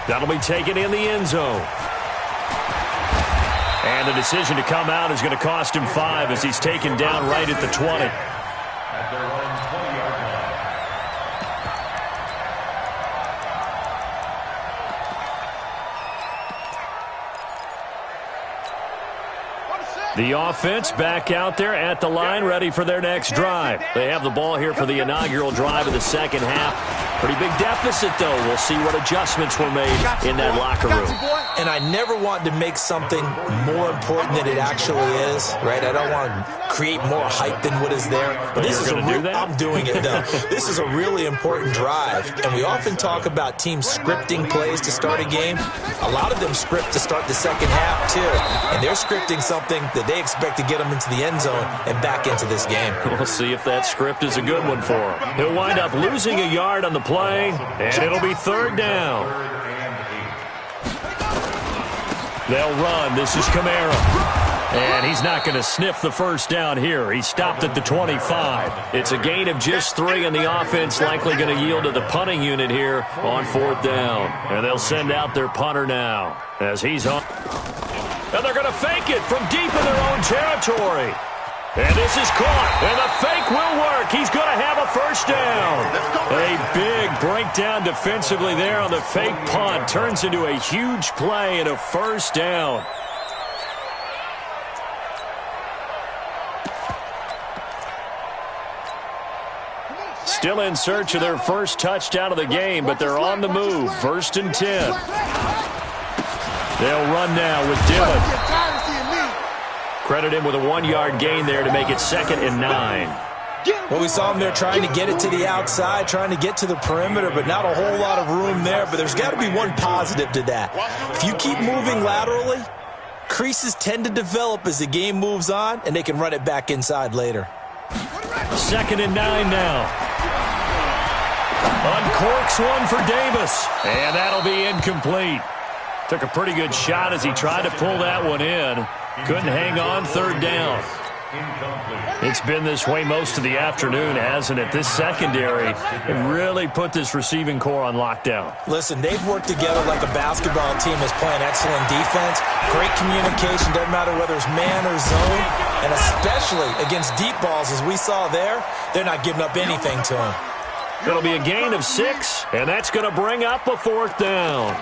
That'll be taken in the end zone. And the decision to come out is going to cost him 5 as he's taken down right at the 20. At their own 20-yard line. The offense back out there at the line, ready for their next drive. They have the ball here for the inaugural drive of the second half. Pretty big deficit, though. We'll see what adjustments were made in that locker room. And I never want to make something more important than it actually is, right? I don't want to create more hype than what is there. But this is I'm doing it, though. This is a really important drive. And we often talk about teams scripting plays to start a game. A lot of them script to start the second half, too. And they're scripting something that they expect to get them into the end zone and back into this game. We'll see if that script is a good one for him. He'll wind up losing a yard on the play, and it'll be 3rd down. They'll run. This is Kamara. And he's not going to sniff the first down here. He stopped at the 25. It's a gain of just 3, and the offense likely going to yield to the punting unit here on 4th down. And they'll send out their punter now as he's on. And they're going to fake it from deep in their own territory. And this is caught, and the fake will work. He's going to have a first down. A big breakdown defensively there on the fake punt. Turns into a huge play and a first down. Still in search of their first touchdown of the game, but they're on the move. 1st and 10. They'll run now with Dillon. Credit him with a 1-yard gain there to make it 2nd and 9. Well, we saw him there trying to get it to the outside, trying to get to the perimeter, but not a whole lot of room there. But there's got to be one positive to that. If you keep moving laterally, creases tend to develop as the game moves on, and they can run it back inside later. 2nd and 9 now. Uncorks one for Davis, and that'll be incomplete. Took a pretty good shot as he tried to pull that one in. Couldn't hang on. 3rd down. It's been this way most of the afternoon, hasn't it? This secondary really put this receiving core on lockdown. Listen, they've worked together like a basketball team is playing excellent defense. Great communication, doesn't matter whether it's man or zone. And especially against deep balls, as we saw there, they're not giving up anything to them. It'll be a gain of 6, and that's going to bring up a 4th down.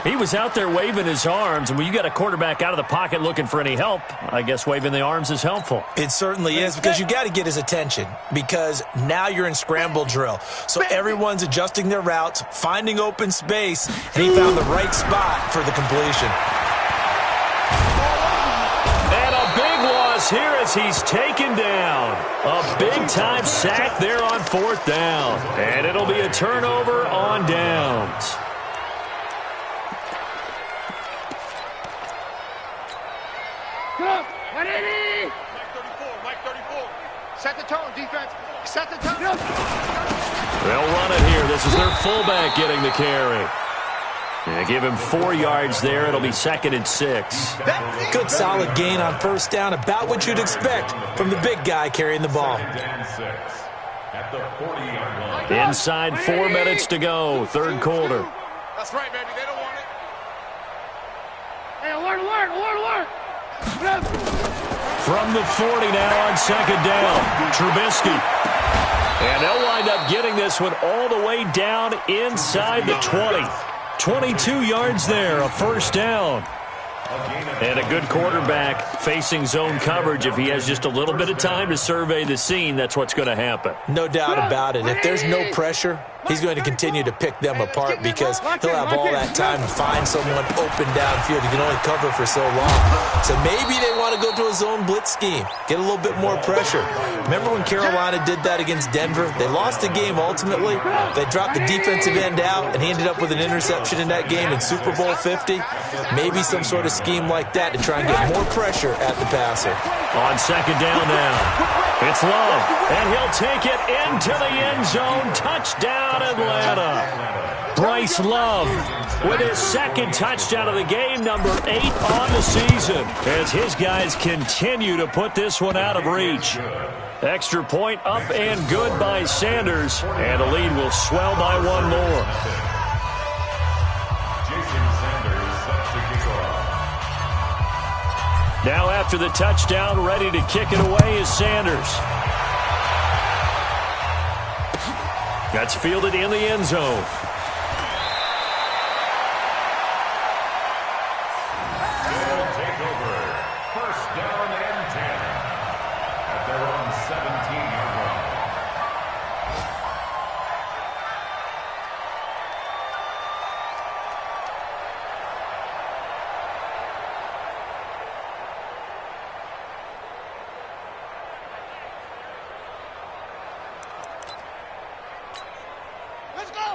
He was out there waving his arms, and when you got a quarterback out of the pocket looking for any help, I guess waving the arms is helpful. It certainly is, because you got to get his attention, because now you're in scramble drill. So everyone's adjusting their routes, finding open space, and he found the right spot for the completion. And a big loss here as he's taken down. A big-time sack there on 4th down. And it'll be a turnover on downs. Mike 34. Set the tone, defense. Set the tone. They'll run it here. This is their fullback getting the carry. And give him 4 yards there. It'll be 2nd and 6. Good solid gain on 1st down. About what you'd expect from the big guy carrying the ball. Inside 4 minutes to go. 3rd quarter. That's right, baby. They don't want it. Hey, alert. From the 40 now on 2nd down. Trubisky. And they'll wind up getting this one all the way down inside the 20. 22 yards there, a 1st down. And a good quarterback facing zone coverage. If he has just a little bit of time to survey the scene, that's what's going to happen. No doubt about it. If there's no pressure, he's going to continue to pick them apart because he'll have all that time to find someone open downfield. He can only cover for so long. So maybe they want to go to a zone blitz scheme, get a little bit more pressure. Remember when Carolina did that against Denver? They lost the game ultimately. They dropped the defensive end out, and he ended up with an interception in that game in Super Bowl 50. Maybe some sort of scheme like that to try and get more pressure at the passer. On 2nd down now, it's Love, and he'll take it into the end zone. Touchdown, Atlanta. Bryce Love with his 2nd touchdown of the game, number 8 on the season, as his guys continue to put this one out of reach. Extra point up and good by Sanders, and the lead will swell by 1 more. Now after the touchdown, ready to kick it away is Sanders. That's fielded in the end zone. They'll take over. 1st down and 10 at their own 17-yard line.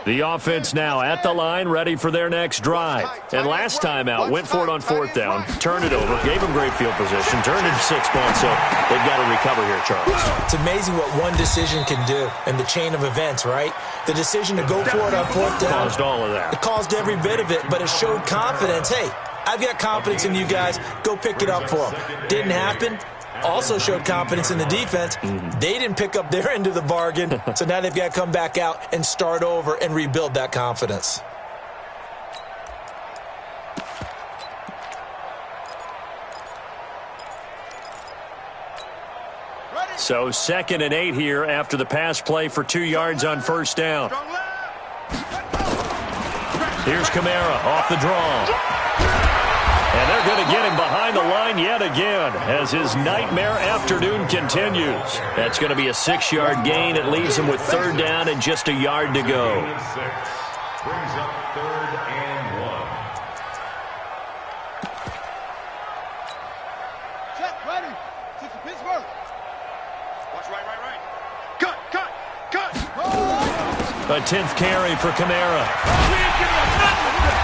The offense now at the line, ready for their next drive. And last time out, went for it on 4th down, turned it over, gave them great field position, turned it 6 points, so they've got to recover here, Charles. It's amazing what one decision can do in the chain of events, right? The decision to go for it on 4th down. Caused all of that. It caused every bit of it, but it showed confidence. Hey, I've got confidence in you guys. Go pick it up for them. Didn't happen. Also showed confidence in the defense. They didn't pick up their end of the bargain, so now they've got to come back out and start over and rebuild that confidence. So 2nd and 8 here after the pass play for 2 yards on first down. Here's Kamara off the draw. And they're going to get him behind the line yet again as his nightmare afternoon continues. That's going to be a 6-yard gain. It leaves him with 3rd down and just a yard to go. Brings up 3rd and 1. Check, ready. Six to Pittsburgh. Watch right. Cut. A 10th carry for Kamara.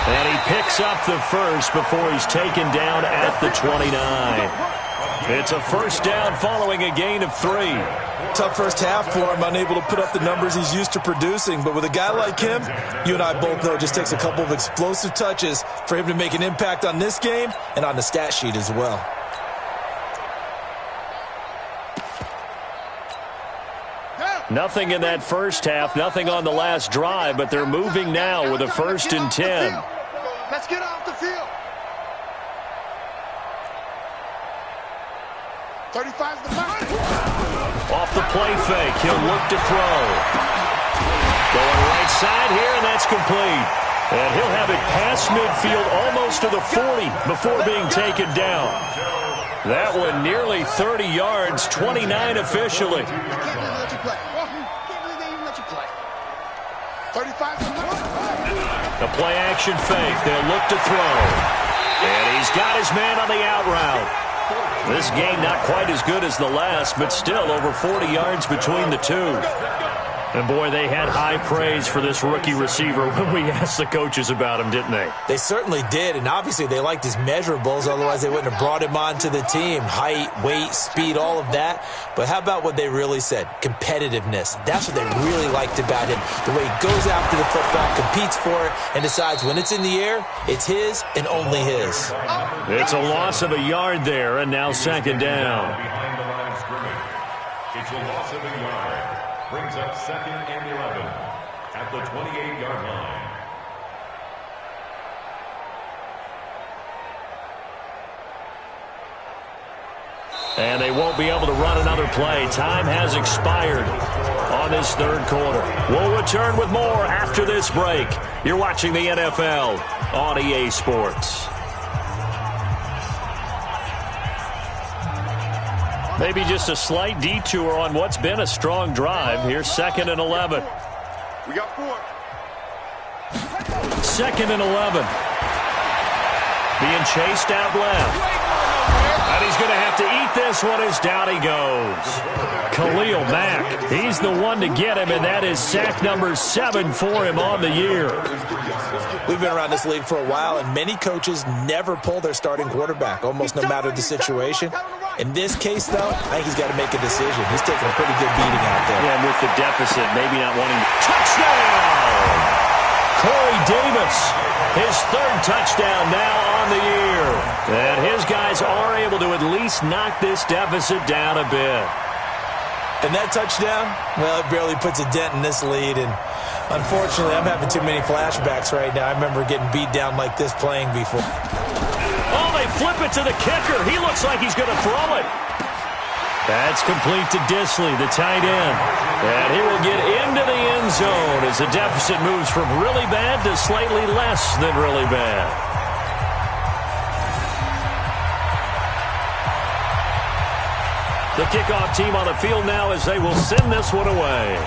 And he picks up the first before he's taken down at the 29. It's a first down following a gain of 3. Tough first half for him, unable to put up the numbers he's used to producing. But with a guy like him, you and I both know it just takes a couple of explosive touches for him to make an impact on this game and on the stat sheet as well. Nothing in that first half, nothing on the last drive, but they're moving now with a 1st and 10. Let's get off the field. 35's the mark. Off the play fake, he'll look to throw. Going right side here, and that's complete. And he'll have it past midfield almost to the 40 before being taken down. That one nearly 30 yards, 29 officially. I can't believe they let you play. Can't believe they even let you play. 35's the mark. The play action fake, they'll look to throw. And he's got his man on the out route. This game not quite as good as the last, but still over 40 yards between the two. And, boy, they had high praise for this rookie receiver when we asked the coaches about him, didn't they? They certainly did, and obviously they liked his measurables, otherwise they wouldn't have brought him onto the team. Height, weight, speed, all of that. But how about what they really said? Competitiveness. That's what they really liked about him. The way he goes after the football, competes for it, and decides when it's in the air, it's his and only his. It's a loss of a yard there, and now 2nd down. Behind the line of scrimmage. It's a loss of a yard. Brings up 2nd and 11 at the 28-yard line. And they won't be able to run another play. Time has expired on this 3rd quarter. We'll return with more after this break. You're watching the NFL on EA Sports. Maybe just a slight detour on what's been a strong drive. Here's 2nd and 11. We got 4. 2nd and 11. Being chased out left. And he's going to have to eat this one as down he goes. Khalil Mack, he's the one to get him, and that is sack number 7 for him on the year. We've been around this league for a while, and many coaches never pull their starting quarterback, almost no matter the situation. In this case, though, I think he's got to make a decision. He's taking a pretty good beating out there. Yeah, and with the deficit, maybe not wanting to. Touchdown! Corey Davis, his 3rd touchdown now on the year. And his guys are able to at least knock this deficit down a bit. And that touchdown, well, it barely puts a dent in this lead. And unfortunately, I'm having too many flashbacks right now. I remember getting beat down like this playing before. Oh, they flip it to the kicker. He looks like he's going to throw it. That's complete to Disley, the tight end. And he will get into the end zone as the deficit moves from really bad to slightly less than really bad. The kickoff team on the field now as they will send this one away.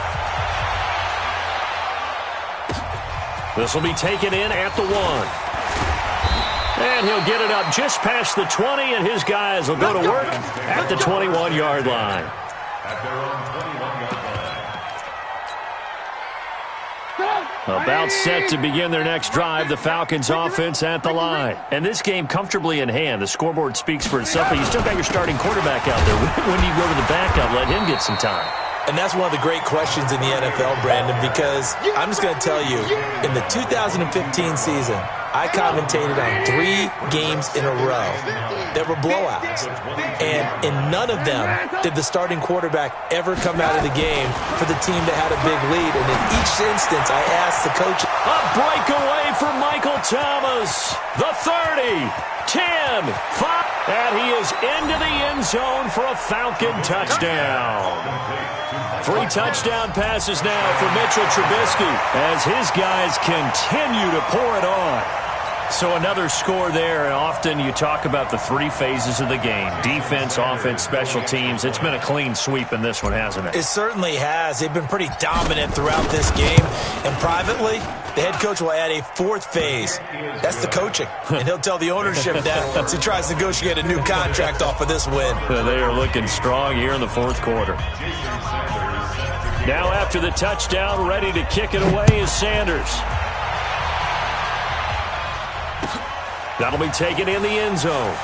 This will be taken in at the 1. And he'll get it up just past the 20, and his guys will go to work at the 21-yard line. At their own 21-yard line. About set to begin their next drive, the Falcons offense at the line. And this game comfortably in hand. The scoreboard speaks for itself, but you still got your starting quarterback out there. When do you go to the backup? Let him get some time. And that's one of the great questions in the NFL, Brandon, because I'm just going to tell you, in the 2015 season, I commentated on 3 games in a row that were blowouts. And in none of them did the starting quarterback ever come out of the game for the team that had a big lead. And in each instance, I asked the coach. A breakaway for Michael Thomas. The 30, 10, 5. And he is into the end zone for a Falcon touchdown. 3 touchdown passes now for Mitchell Trubisky as his guys continue to pour it on. So another score there, and often you talk about the 3 phases of the game. Defense, offense, special teams. It's been a clean sweep in this one, hasn't it? It certainly has. They've been pretty dominant throughout this game. And privately, the head coach will add a 4th phase. That's the coaching. And he'll tell the ownership that as he tries to negotiate a new contract off of this win. They are looking strong here in the 4th quarter. Now after the touchdown, ready to kick it away is Sanders. That'll be taken in the end zone.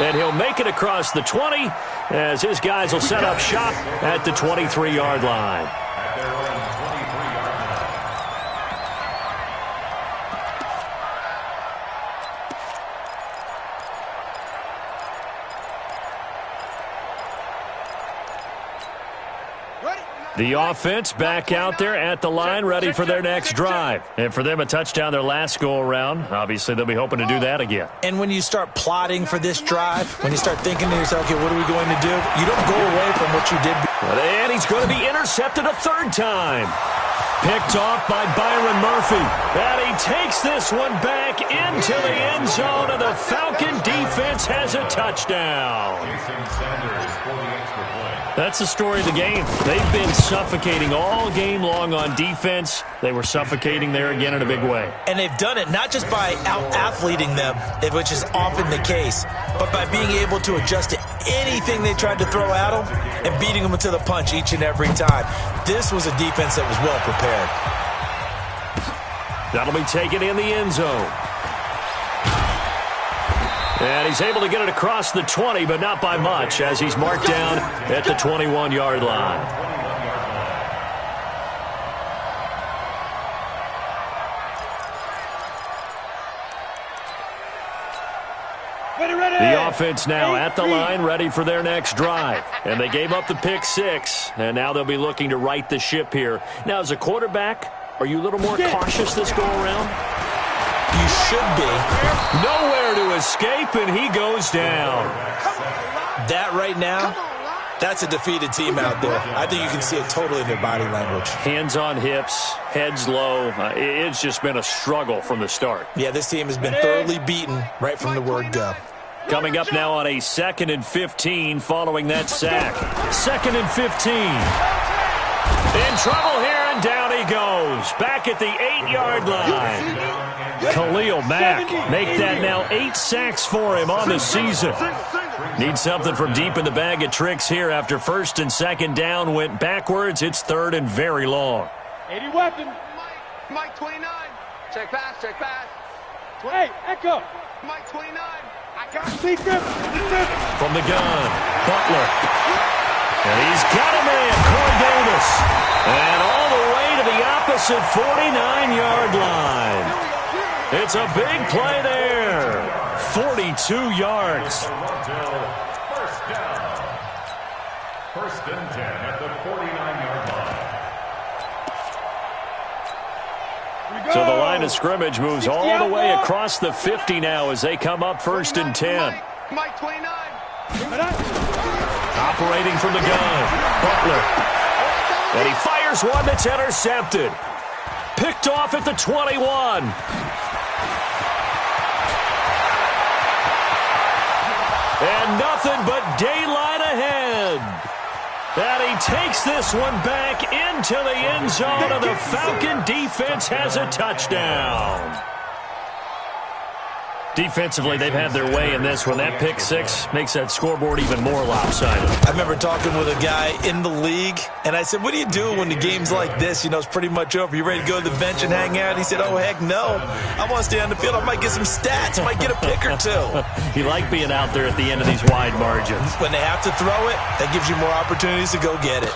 And he'll make it across the 20 as his guys will set up shop at the 23-yard line. The offense back out there at the line, ready for their next drive. And for them, a touchdown their last go-around. Obviously, they'll be hoping to do that again. And when you start plotting for this drive, when you start thinking to yourself, okay, what are we going to do? You don't go away from what you did. And he's going to be intercepted a 3rd time. Picked off by Byron Murphy. And he takes this one back into the end zone, and the Falcon defense has a touchdown. That's the story of the game. They've been suffocating all game long on defense. They were suffocating there again in a big way. And they've done it not just by out-athleting them, which is often the case, but by being able to adjust to anything they tried to throw at them and beating them to the punch each and every time. This was a defense that was well prepared. That'll be taken in the end zone. And he's able to get it across the 20, but not by much, as he's marked down at the 21-yard line. The offense now at the line, ready for their next drive. And they gave up the pick 6, and now they'll be looking to right the ship here. Now, as a quarterback, are you a little more cautious this go-around? You should be. Nowhere to escape, and he goes down. That right now, that's a defeated team out there. I think you can see it totally in their body language. Hands on hips, heads low. It's just been a struggle from the start. Yeah, this team has been thoroughly beaten right from the word go. Coming up now on a 2nd and 15 following that sack. 2nd and 15. In trouble here, and down he goes. Back at the 8-yard line. Khalil Mack make that now 8 sacks for him on the season. Needs something from deep in the bag of tricks here after 1st and 2nd down went backwards. It's 3rd and very long. 80 weapon. Mike 29. Check pass, check pass. Hey, Echo. Mike 29. I got secret. From the gun, Butler. And he's got a man, Corey Davis. And all the way to the opposite 49-yard line. It's a big play there. 42 yards. First down. 1st and 10 at the 49-yard line. So the line of scrimmage moves all the way across the 50 now as they come up 1st and 10. Mike 29. Operating from the gun, Butler. And he fires one that's intercepted. Picked off at the 21. And nothing but daylight ahead. And he takes this one back into the end zone, and the Falcon defense has a touchdown. Defensively, they've had their way in this one. That pick 6 makes that scoreboard even more lopsided. I remember talking with a guy in the league, and I said, what do you do when the game's like this? You know, it's pretty much over. You ready to go to the bench and hang out? He said, oh, heck no. I want to stay on the field. I might get some stats. I might get a pick or 2. You like being out there at the end of these wide margins. When they have to throw it, that gives you more opportunities to go get it.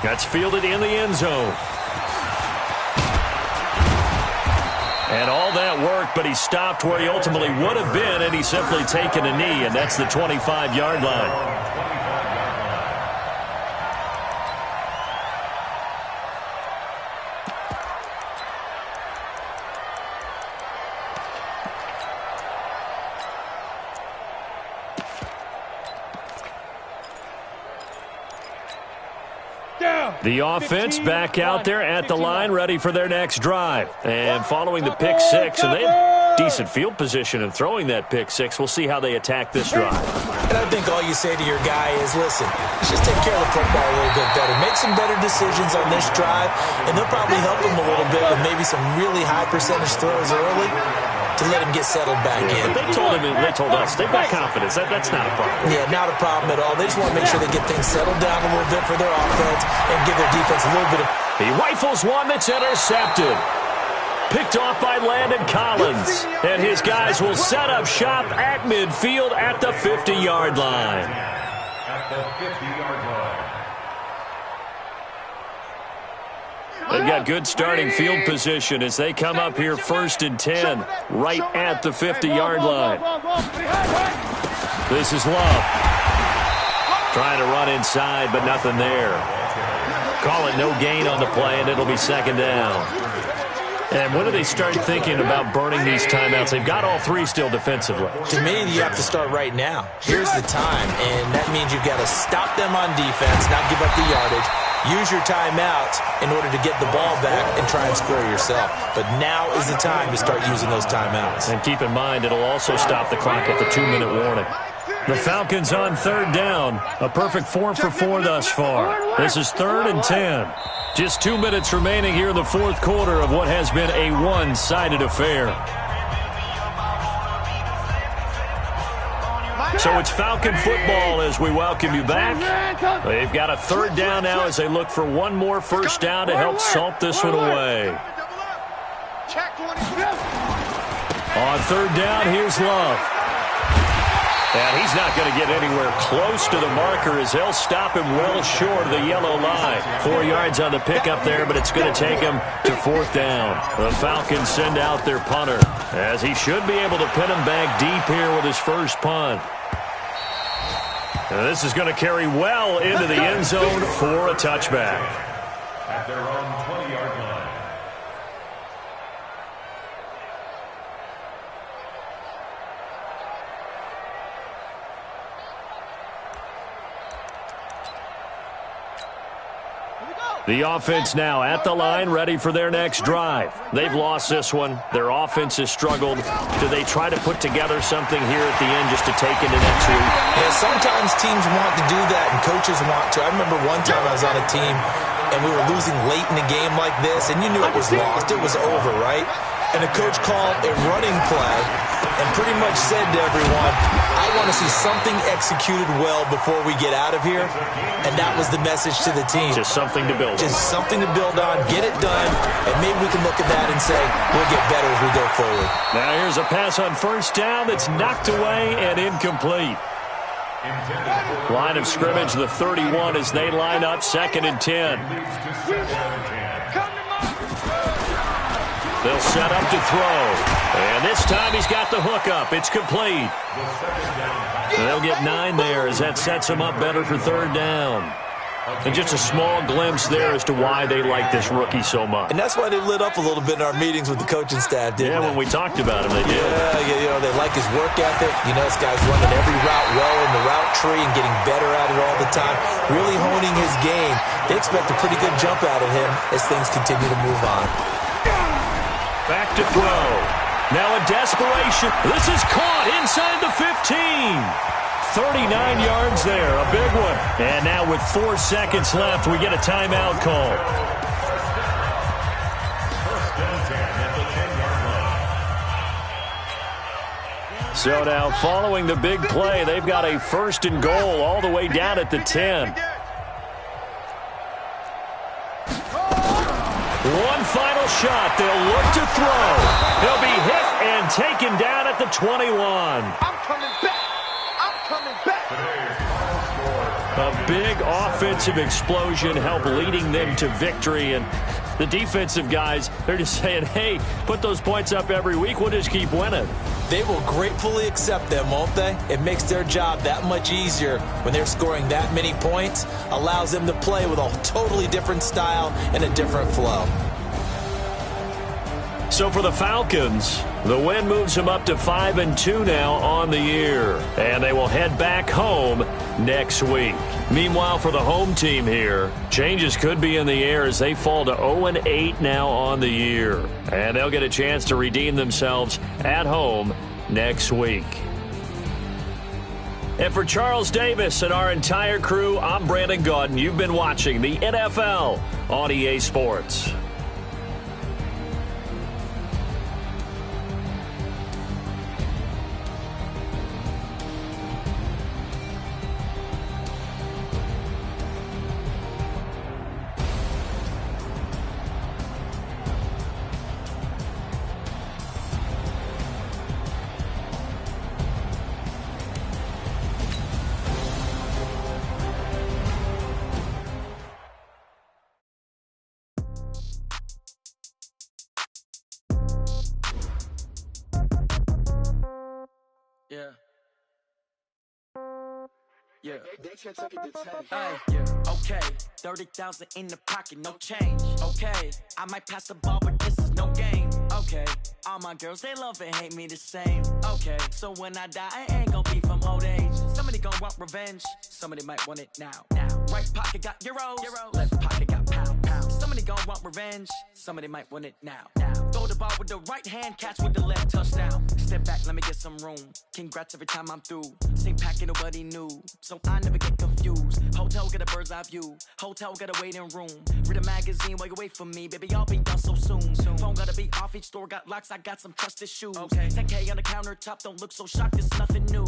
That's fielded in the end zone. And all that work, but he stopped where he ultimately would have been, and he's simply taken a knee, and that's the 25-yard line. The offense back out there at the line, ready for their next drive. And following the pick six, and they have decent field position in throwing that pick six. We'll see how they attack this drive. And I think all you say to your guy is, listen, let's just take care of the football a little bit better. Make some better decisions on this drive, and they'll probably help him a little bit with maybe some really high percentage throws early to let him get settled back in. But they told us, they've got confidence. That's not a problem. Yeah, not a problem at all. They just want to make sure they get things settled down a little bit for their offense and give their defense a little bit of... He rifles one that's intercepted. Picked off by Landon Collins. And his guys will set up shop at midfield at the 50-yard line. At the 50-yard line. They've got good starting field position as they come up here 1st and 10, right at the 50-yard line. This is Love. Trying to run inside, but nothing there. Call it no gain on the play, and it'll be 2nd down. And when do they start thinking about burning these timeouts? They've got all three still defensively. To me, you have to start right now. Here's the time, and that means you've got to stop them on defense, not give up the yardage. Use your timeouts in order to get the ball back and try and score yourself. But now is the time to start using those timeouts. And keep in mind, it'll also stop the clock at the 2-minute warning. The Falcons on 3rd down. A perfect 4 for 4 thus far. This is 3rd and 10. Just 2 minutes remaining here in the 4th quarter of what has been a one-sided affair. So it's Falcon football as we welcome you back. They've got a 3rd down now as they look for one more first down to help salt this one away. On 3rd down, here's Love. And he's not going to get anywhere close to the marker as they'll stop him well short of the yellow line. 4 yards on the pickup there, but it's going to take him to 4th down. The Falcons send out their punter as he should be able to pin him back deep here with his first punt. And this is going to carry well into the end zone for a touchback. At their own 20-yard line. The offense now at the line, ready for their next drive. They've lost this one. Their offense has struggled. Do they try to put together something here at the end just to take into next week? Yeah, sometimes teams want to do that and coaches want to. I remember one time I was on a team and we were losing late in a game like this, and you knew it was lost. It was over, right? And the coach called a running play and pretty much said to everyone, I want to see something executed well before we get out of here. And that was the message to the team. Just something to build on. Just something to build on, get it done, and maybe we can look at that and say, we'll get better as we go forward. Now here's a pass on 1st down that's knocked away and incomplete. Line of scrimmage, the 31 as they line up 2nd and 10. They'll set up to throw. And this time he's got the hook up. It's complete. They'll get 9 there as that sets him up better for 3rd down. And just a small glimpse there as to why they like this rookie so much. And that's why they lit up a little bit in our meetings with the coaching staff, didn't they? Yeah, when we talked about him, they did. Yeah, you know, they like his work ethic. You know, this guy's running every route well in the route tree and getting better at it all the time, really honing his game. They expect a pretty good jump out of him as things continue to move on. Back to throw. Now a desperation. This is caught inside the 15. 39 yards there, a big one. And now with 4 seconds left, we get a timeout call. So now following the big play, they've got a 1st and goal all the way down at the 10. One final shot. They'll look to throw. He'll be hit and taken down at the 21. I'm coming back. I'm coming back. A big offensive explosion helped leading them to victory. And the defensive guys, they're just saying, hey, put those points up every week. We'll just keep winning. They will gratefully accept them, won't they? It makes their job that much easier when they're scoring that many points. Allows them to play with a totally different style and a different flow. So for the Falcons, the win moves them up to 5-2 now on the year. And they will head back home next week. Meanwhile, for the home team here, changes could be in the air as they fall to 0-8 now on the year. And they'll get a chance to redeem themselves at home next week. And for Charles Davis and our entire crew, I'm Brandon Gaudin. You've been watching the NFL on EA Sports. Yeah. Hey, yeah. Okay, 30,000 in the pocket, no change. Okay, I might pass the ball, but this is no game. Okay, all my girls, they love and hate me the same. Okay, so when I die, I ain't gon' be from old age. Somebody gon' want revenge, somebody might want it now. Right pocket got euros, left pocket got pound. Somebody gon' want revenge, somebody might want it now. Throw the ball with the right hand, catch with the left, touchdown. Step back, let me get some room. Congrats every time I'm through. Same packet, nobody knew, so I never get confused. Hotel get a bird's eye view, hotel got a waiting room. Read a magazine while you wait for me, baby, I'll be done so soon. Phone gotta be off, each store got locks, I got some trusted shoes. 10K on the countertop, don't look so shocked, it's nothing new.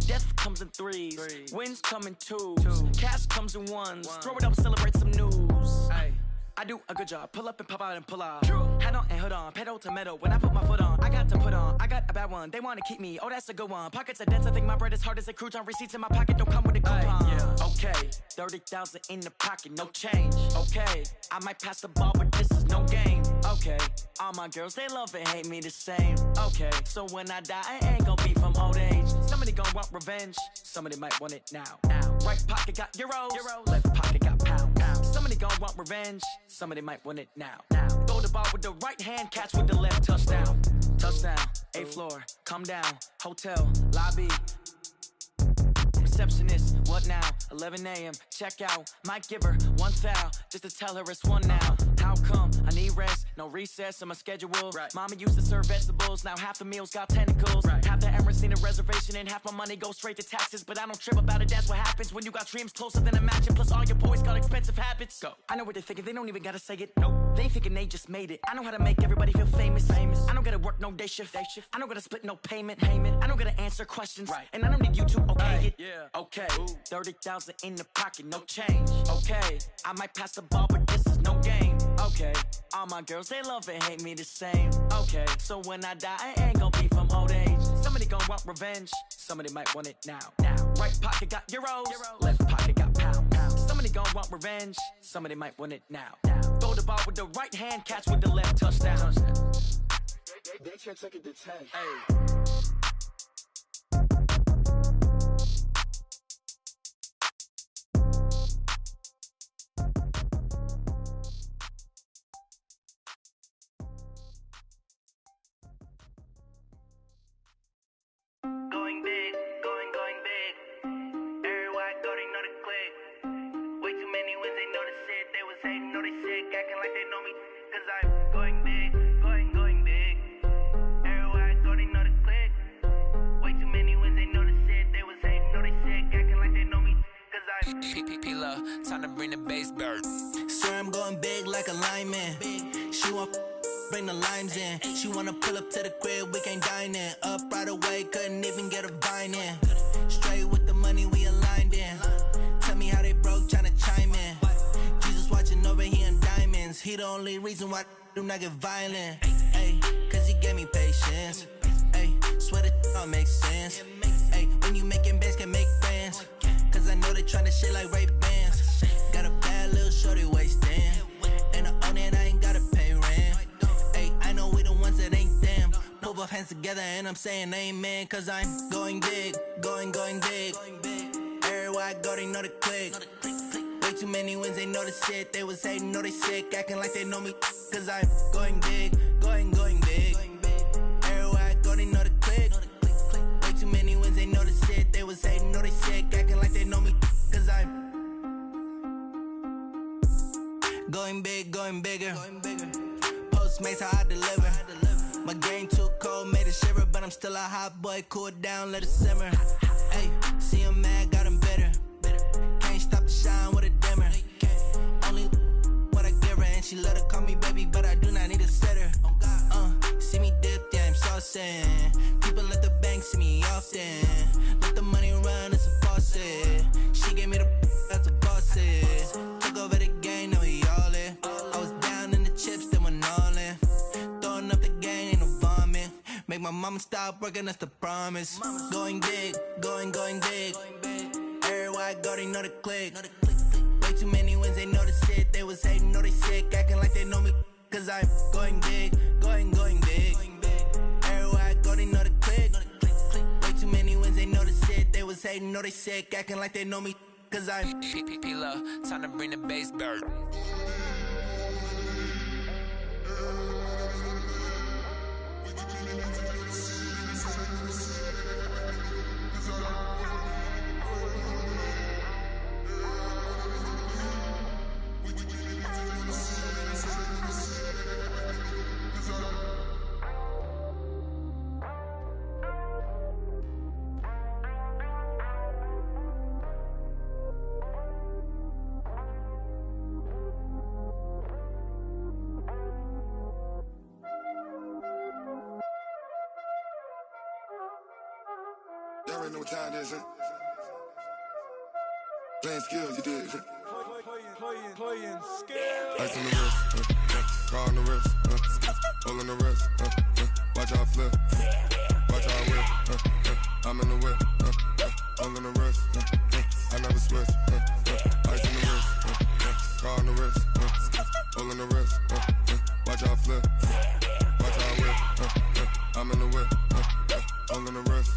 Death comes in threes, wins come in twos, cash comes in ones. Throw it up, celebrate some news. I do a good job, pull up and pop out and pull out. Head on and hood on, pedal to metal. When I put my foot on, I got to put on. I got a bad one, they wanna keep me, oh that's a good one. Pockets are dense, I think my bread is hard as a crouton. Receipts in my pocket don't come with a coupon. Okay, 30,000 in the pocket, no change. Okay, I might pass the ball, but this is no game. Okay, all my girls, they love and hate me the same. Okay, so when I die, I ain't gon' be from old age. Somebody gon' want revenge, somebody might want it now. Right pocket got euros, left pocket got pound. Somebody gon' want revenge, somebody might want it now. Throw the ball with the right hand, catch with the left, touchdown. Touchdown, 8th floor, come down, hotel, lobby. Receptionist, what now? 11 a.m., check out. Might give her one foul, just to tell her it's one now. How come? I need rest, no recess in my schedule. Mama used to serve vegetables, now half the meals got tentacles. Half the Emirates need a reservation and half my money goes straight to taxes. But I don't trip about it, that's what happens when you got dreams closer than a mansion. Plus all your boys got expensive habits. Go. I know what they're thinking, they don't even gotta say it. Nope. They thinking they just made it. I know how to make everybody feel famous. I don't gotta work no day shift. I don't gotta split no payment. I don't gotta answer questions. And I don't need you to okay it. Okay, 30,000 in the pocket, no change. Okay, I might pass the ball, but this is no game. Okay, all my girls, they love and hate me the same. Okay, so when I die, I ain't gon' be from old age. Somebody gon' want revenge, somebody might want it now. Right pocket got euros, left pocket got pound. Somebody gon' want revenge, somebody might want it now. Throw the ball with the right hand, catch with the left, touchdown. They can't take it to 10. Going big, going big. Everywhere I go, they know the click. Way too many wins, they know the shit. They was hating, know they sick, acting like they know me. Cause I'm going big, going big. Everywhere I go, they know the click. Way too many wins, they know the shit. They was hating, know they sick, acting like they know me. Cause I'm P-P-P-Lo, time to bring the bass bird. Swear I'm going big like a lineman. She want bring the limes in. She wanna pull up to the crib, we can't dine in. Up right away, couldn't even get a vine in. Straight with the money we aligned in. Tell me how they broke, tryna chime in. Jesus watching over here in diamonds. He the only reason why do not get violent. Ay, cause he gave me patience. Ay, swear that all makes sense. Ay, when you making bands, can make friends. Cause I know they tryna the shit like Ray-Bans. Got a bad little shorty wasting. And I own it, I ain't gotta pay rent. Hey, I know we the ones that ain't them. Put both hands together and I'm saying amen. Cause I'm going big, going big. Everywhere I go, they know the click. Way too many wins, they know the shit. They was hating, know they sick, acting like they know me. Cause I'm going big, going big. Everywhere I go, they know the click. Way too many wins, they know the shit. They was hating, know they sick, acting like they know me. Cause I'm going big, going bigger. Postmates, how I deliver. My game too cold, made it shiver. But I'm still a hot boy, cool it down, let it simmer. Hey, see him mad, got him bitter. Can't stop the shine with a dimmer. Only what I give her, and she let her call me baby, but I do not need a sitter. See me dip, yeah, I'm saucing. People at the bank see me often. Let the money run, it's a faucet. She gave me the that's a bossy. Took over the game, now we all in. I was down in the chips, then went all in. Throwing up the game, ain't no vomit. Make my mama stop working, that's the promise. Going big, going big. Everywhere I go, they know the click. Way too many wins, they know the shit. They was hating, know they sick, acting like they know me. Cause I'm going big, going big. Everywhere I go, they know the click. Way too many wins, they know the shit. They was hating, know they sick, acting like they know me. Cause I'm P-P-P-Love, time to bring the bass bird. Y'all already know what time it is, huh? Playing skills, you did. Playing skills. Ice on the wrist, car on the wrist, hole on the wrist, watch how I flip, watch how I whip, I'm in the whip, hole on the wrist, I never switch, ice on the wrist, car on the wrist, hole on the wrist, watch how I flip, watch how I whip, I'm in the whip, hole on the wrist,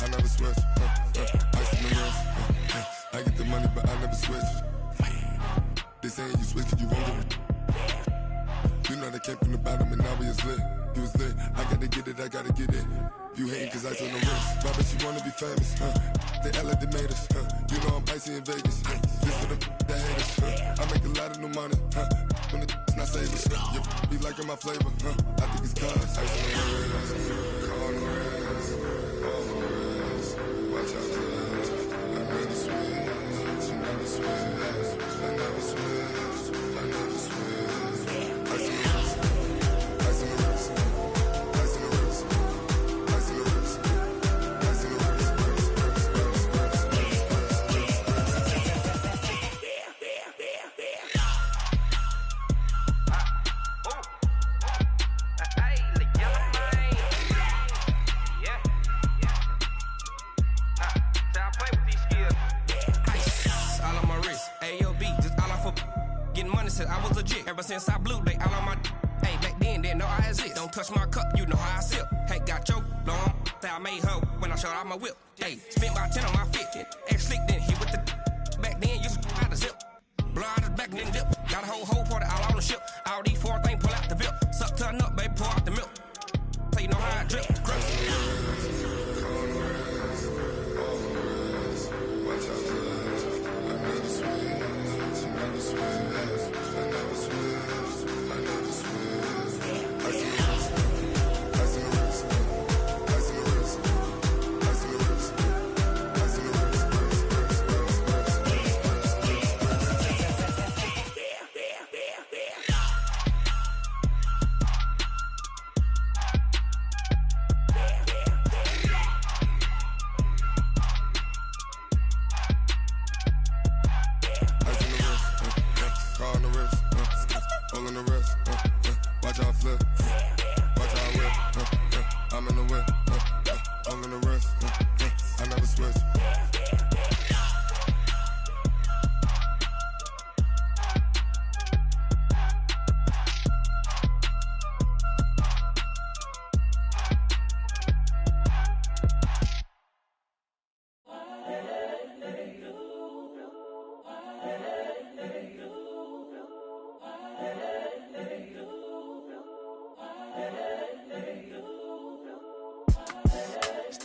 I never switch, ice on the wrist, I get the money but I never switch. They saying you switch, you won't get it. You know they came from the bottom and now we is lit. You was lit, I gotta get it, I gotta get it. You hating cause ice on the wrist. Robert, you wanna be famous, They act like they made us, You know I'm icy in Vegas, This for the haters, I make a lot of new money, When it's not savers, You be liking my flavor, I think it's cause ice on the wrist, car on the wrist, all on the wrist. Watch out, cuz I never switch, I never switch, I never switch, I never switch. Ice on the wrist, ice on the wrist, ice on the wrist, ice on the wrist, ice on the wrist, I was legit. Ever since I blew, they all on my hey, back then, didn't know I exist. Don't touch my cup, you know how I sip. Hey, got choked, long. Say I made her when I showed out my whip. Hey, spent about 10 on my 50. Ex slick, then hit with the back then, used to out the zip. Blow out his back, then dip. Got a whole party all on the ship. All these four things pull out the VIP. Suck to a nut, baby, pour out the milk. So you know how I drip.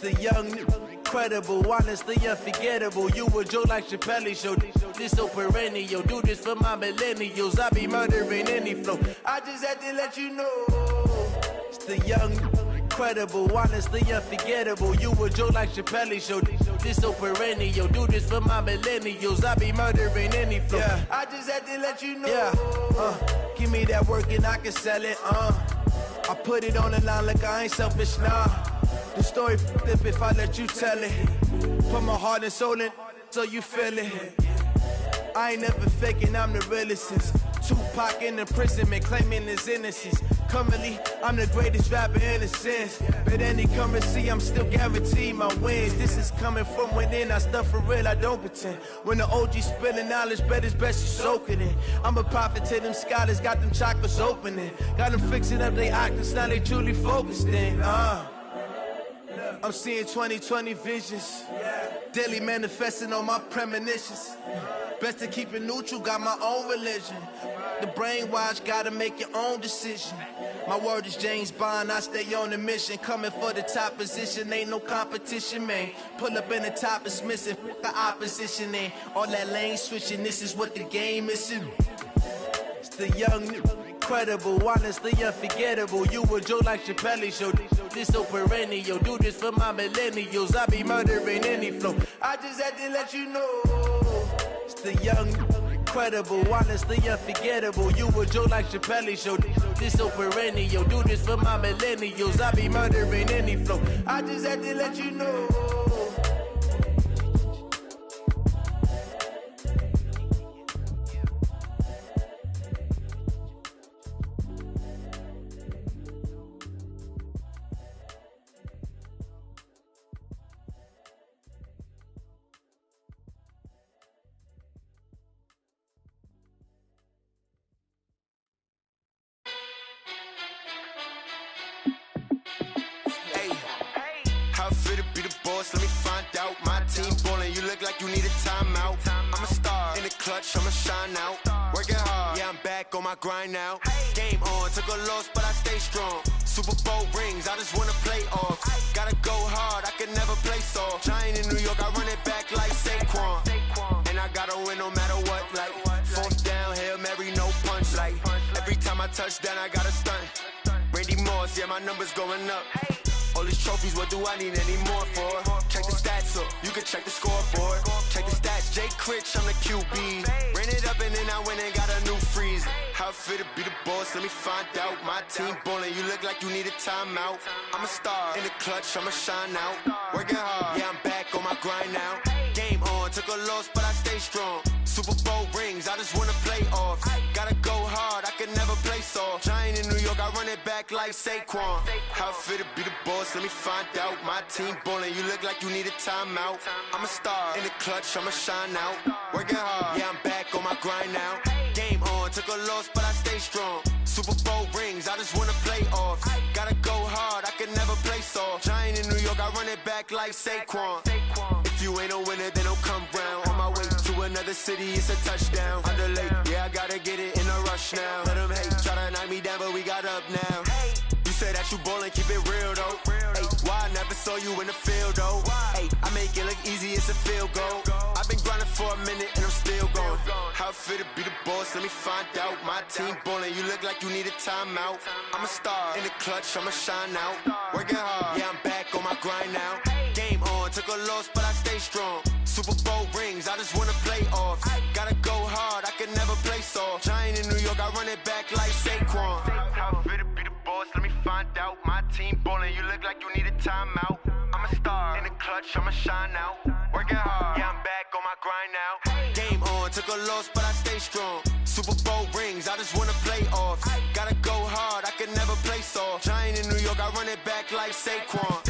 the young, incredible, honestly unforgettable. You a joke like Chappelle Show. This so perennial. Do this for my millennials. I be murdering any flow. I just had to let you know. It's the young, incredible, honestly unforgettable. You a joke like Chappelle Show. This so perennial. Do this for my millennials. I be murdering any flow. Yeah. I just had to let you know. Yeah. Give me that work and I can sell it. I put it on the line like I ain't selfish, nah. The story flip if I let you tell it. Put my heart and soul in so you feel it. I ain't never faking, I'm the realest since Tupac in imprisonment, claiming his innocence. Currently, I'm the greatest rapper in a sense. But any currency, I'm still guaranteed my wins. This is coming from within, I stuff for real, I don't pretend. When the OG spilling knowledge, bet it's best you soak it in. I'm a prophet to them scholars, got them chakras opening. Got them fixing up they octaves, now they truly focused in. I'm seeing 2020 visions. Daily manifesting on my premonitions. Best to keep it neutral, got my own religion. The brainwash, gotta make your own decision. My word is James Bond, I stay on the mission. Coming for the top position, ain't no competition, man. Pull up in the top, it's missing, the opposition, man. All that lane switching, this is what the game is. It's the young, incredible, honestly unforgettable. You a joke like Chappelle Show. This so perennial. Do this for my millennials. I be murdering any flow. I just had to let you know. It's the young, incredible, honestly unforgettable. You a joke like Chappelle Show. This so perennial. Do this for my millennials. I be murdering any flow. I just had to let you know. Let me find out. My team ballin', you look like you need a timeout. I'm a star in the clutch, I'ma shine out. Working hard, yeah, I'm back on my grind now. Game on, took a loss, but I stay strong. Super Bowl rings, I just wanna play off. Gotta go hard, I can never play soft. Giant in New York, I run it back like Saquon. And I gotta win no matter what, like fourth down, Hail Mary, no punch. Like every time I touch down, I gotta stunt. Randy Moss, yeah, my numbers going up. All these trophies, what do I need any more for? Check the stats up, you can check the scoreboard. Check the stats, Jake Critch, I'm the QB. Ran it up and then I went and got a new freeze. How it feel to be the boss, let me find out. My team ballin', you look like you need a timeout. I'm a star in the clutch, I'ma shine out. Working hard, yeah, I'm back on my grind now. Game on, took a loss, but I stay strong. Super Bowl rings, I just wanna play off. Gotta go hard, I can never play soft. Giant in New York, I run it back like Saquon. How it feel to be the boss, let me find out. My team ballin', you look like you need a timeout. I'm a star in the clutch, I'ma shine out. Working hard, yeah, I'm back on my grind now. Game on, took a loss, but I stay strong. Super Bowl rings, I just wanna play off. Gotta go hard, I can never play soft. Giant in New York, I run it back like Saquon. If you ain't a winner, then don't come round. On my way to another city, it's a touchdown. Underlay, yeah, I gotta get it in a rush now. Let them hate, try to knock me down, but we got up now. You say that you ballin', keep it real though. Hey, why I never saw you in the field though? Hey, I make it look easy, it's a field goal. I've been grinding for a minute and I'm still going. How it feel to be the boss, let me find out. My team ballin', you look like you need a timeout. I'm a star in the clutch, I'ma shine out. Working hard, yeah, I'm back on my grind now. Game on, took a loss, but I stay strong. Super Bowl rings, I just wanna play off. Gotta go hard, I can never play soft. Giant in New York, I run it back like Saquon. How it feel to be the boss, let me find out. My team ballin', you look like you need a timeout. I'm a star in the clutch, I'ma shine out. Working hard, yeah, I'm back on my grind now. Game on, took a loss, but I stay strong. Super Bowl rings, I just wanna play off. Gotta go hard, I can never play soft. Giant in New York, I run it back like Saquon.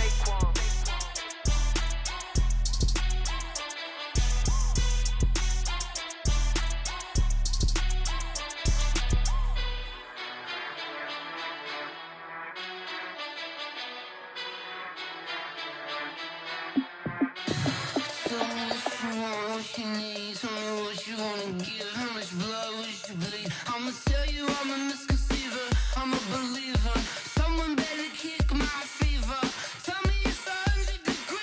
What you need, tell me what you wanna give. How much blood would you bleed? I'ma tell you I'm a misconceiver, I'm a believer. Someone better kick my fever. Tell me it's 100 degrees.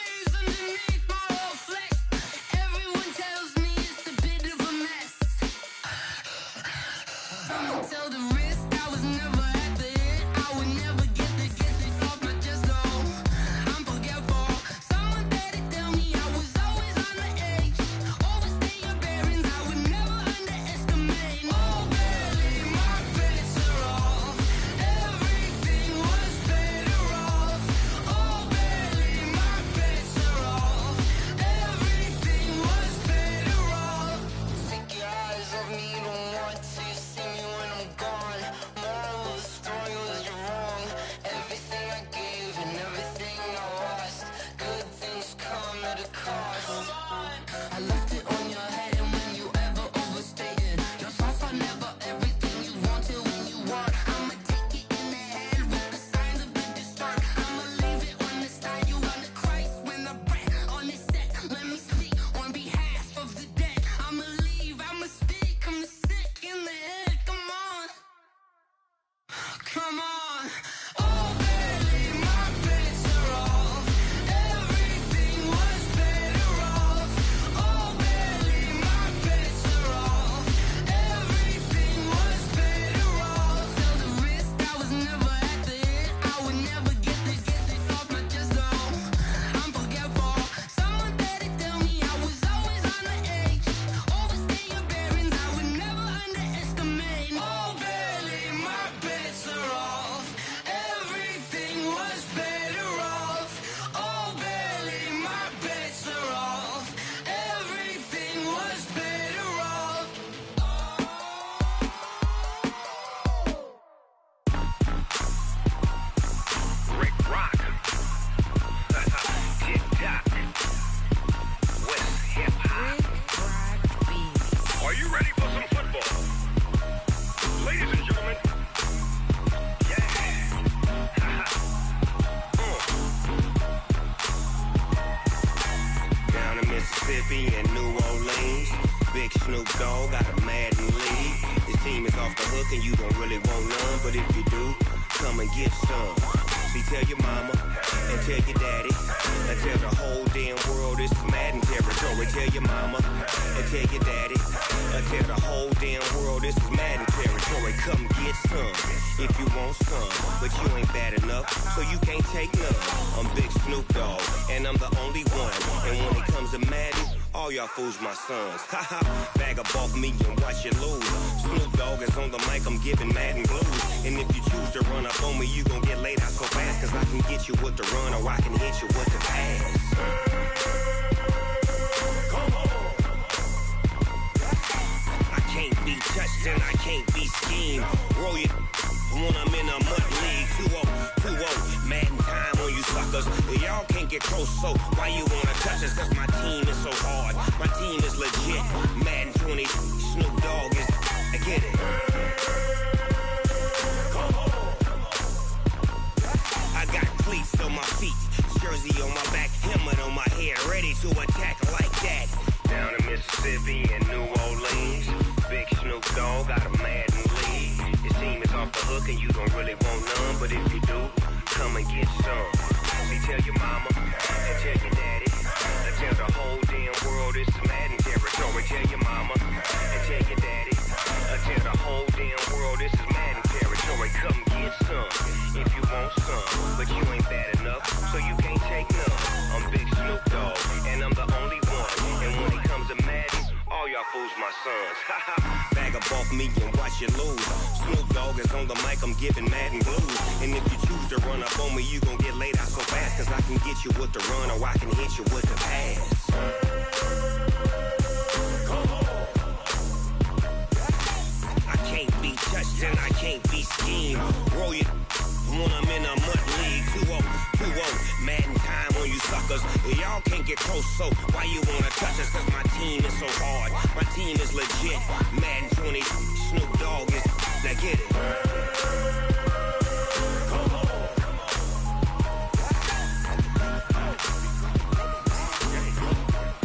Big Snoop Dogg got a Madden lead. His team is off the hook and you don't really want none, but if you do, come and get some. See, tell your mama and tell your daddy and tell the whole damn world this is Madden territory. Tell your mama and tell your daddy and tell the whole damn world this is Madden territory. Come get some if you want some, but you ain't bad enough, so you can't take none. I'm Big Snoop Dogg and I'm the only one, and when it comes to Madden, all y'all fools my sons. Haha, bag up off me and watch you lose. Snoop Dogg is on the mic, I'm giving Madden blues. And if you choose to run up on me, you gon' get laid out so fast, cause I can get you with the run or I can hit you with the pass. Come on. I can't be touched and I can't be schemed. Roll you when I'm in a mud league. 2-0, Madden time on you suckers. Y'all can't get close, so why you wanna touch us? Cause my team is so hard, my team is legit. Madden 20, Snoop Dogg is, I get it. Come on. I got cleats on my feet, jersey on my back, helmet on my head, ready to attack like that. Down in Mississippi and New Orleans, Big Snoop Dogg got a Madden lead. His team is off the hook and you don't really want none, but if you do, come and get some. See, tell your mama and tell your daddy and tell the whole damn world this is Madden territory. Tell your mama and tell your daddy and tell the whole damn world this is Madden territory. Come get some if you want some, but you ain't bad enough, so you can't take none. I'm Big Snoop Dogg and I'm the only one, and when it comes to Madden, all y'all fools my sons. Bag up off me and watch you lose. Snoop Dogg is on the mic, I'm giving Madden blues. And if you choose to run up on me, you gon' get laid out so fast, cause I can get you with the run or I can hit you with the pass. Come on. I can't be touched and I can't be schemed. Roll you when I'm in a mud league. 2-0, Madden time on you suckers. Y'all can't get close, so why you wanna touch us? Cause my team is so hard, my team is legit. Madden 20, Snoop Dogg is, now get it. Come on.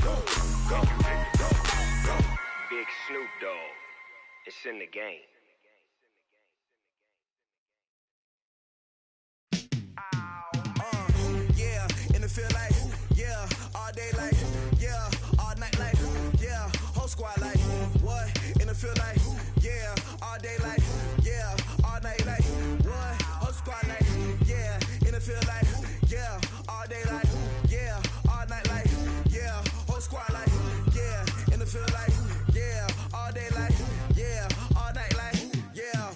Go. Big Snoop Dogg, it's in the game. Feel like, yeah, all day like, yeah, all night like, yeah, whole squad like, what? In the feel like, yeah, all day like, yeah, all night like, what? Whole squad like, yeah, in the feel like, yeah, all day like, yeah, all night like, yeah, whole squad like, yeah, in the feel like, yeah, all day like, yeah, all night like, yeah.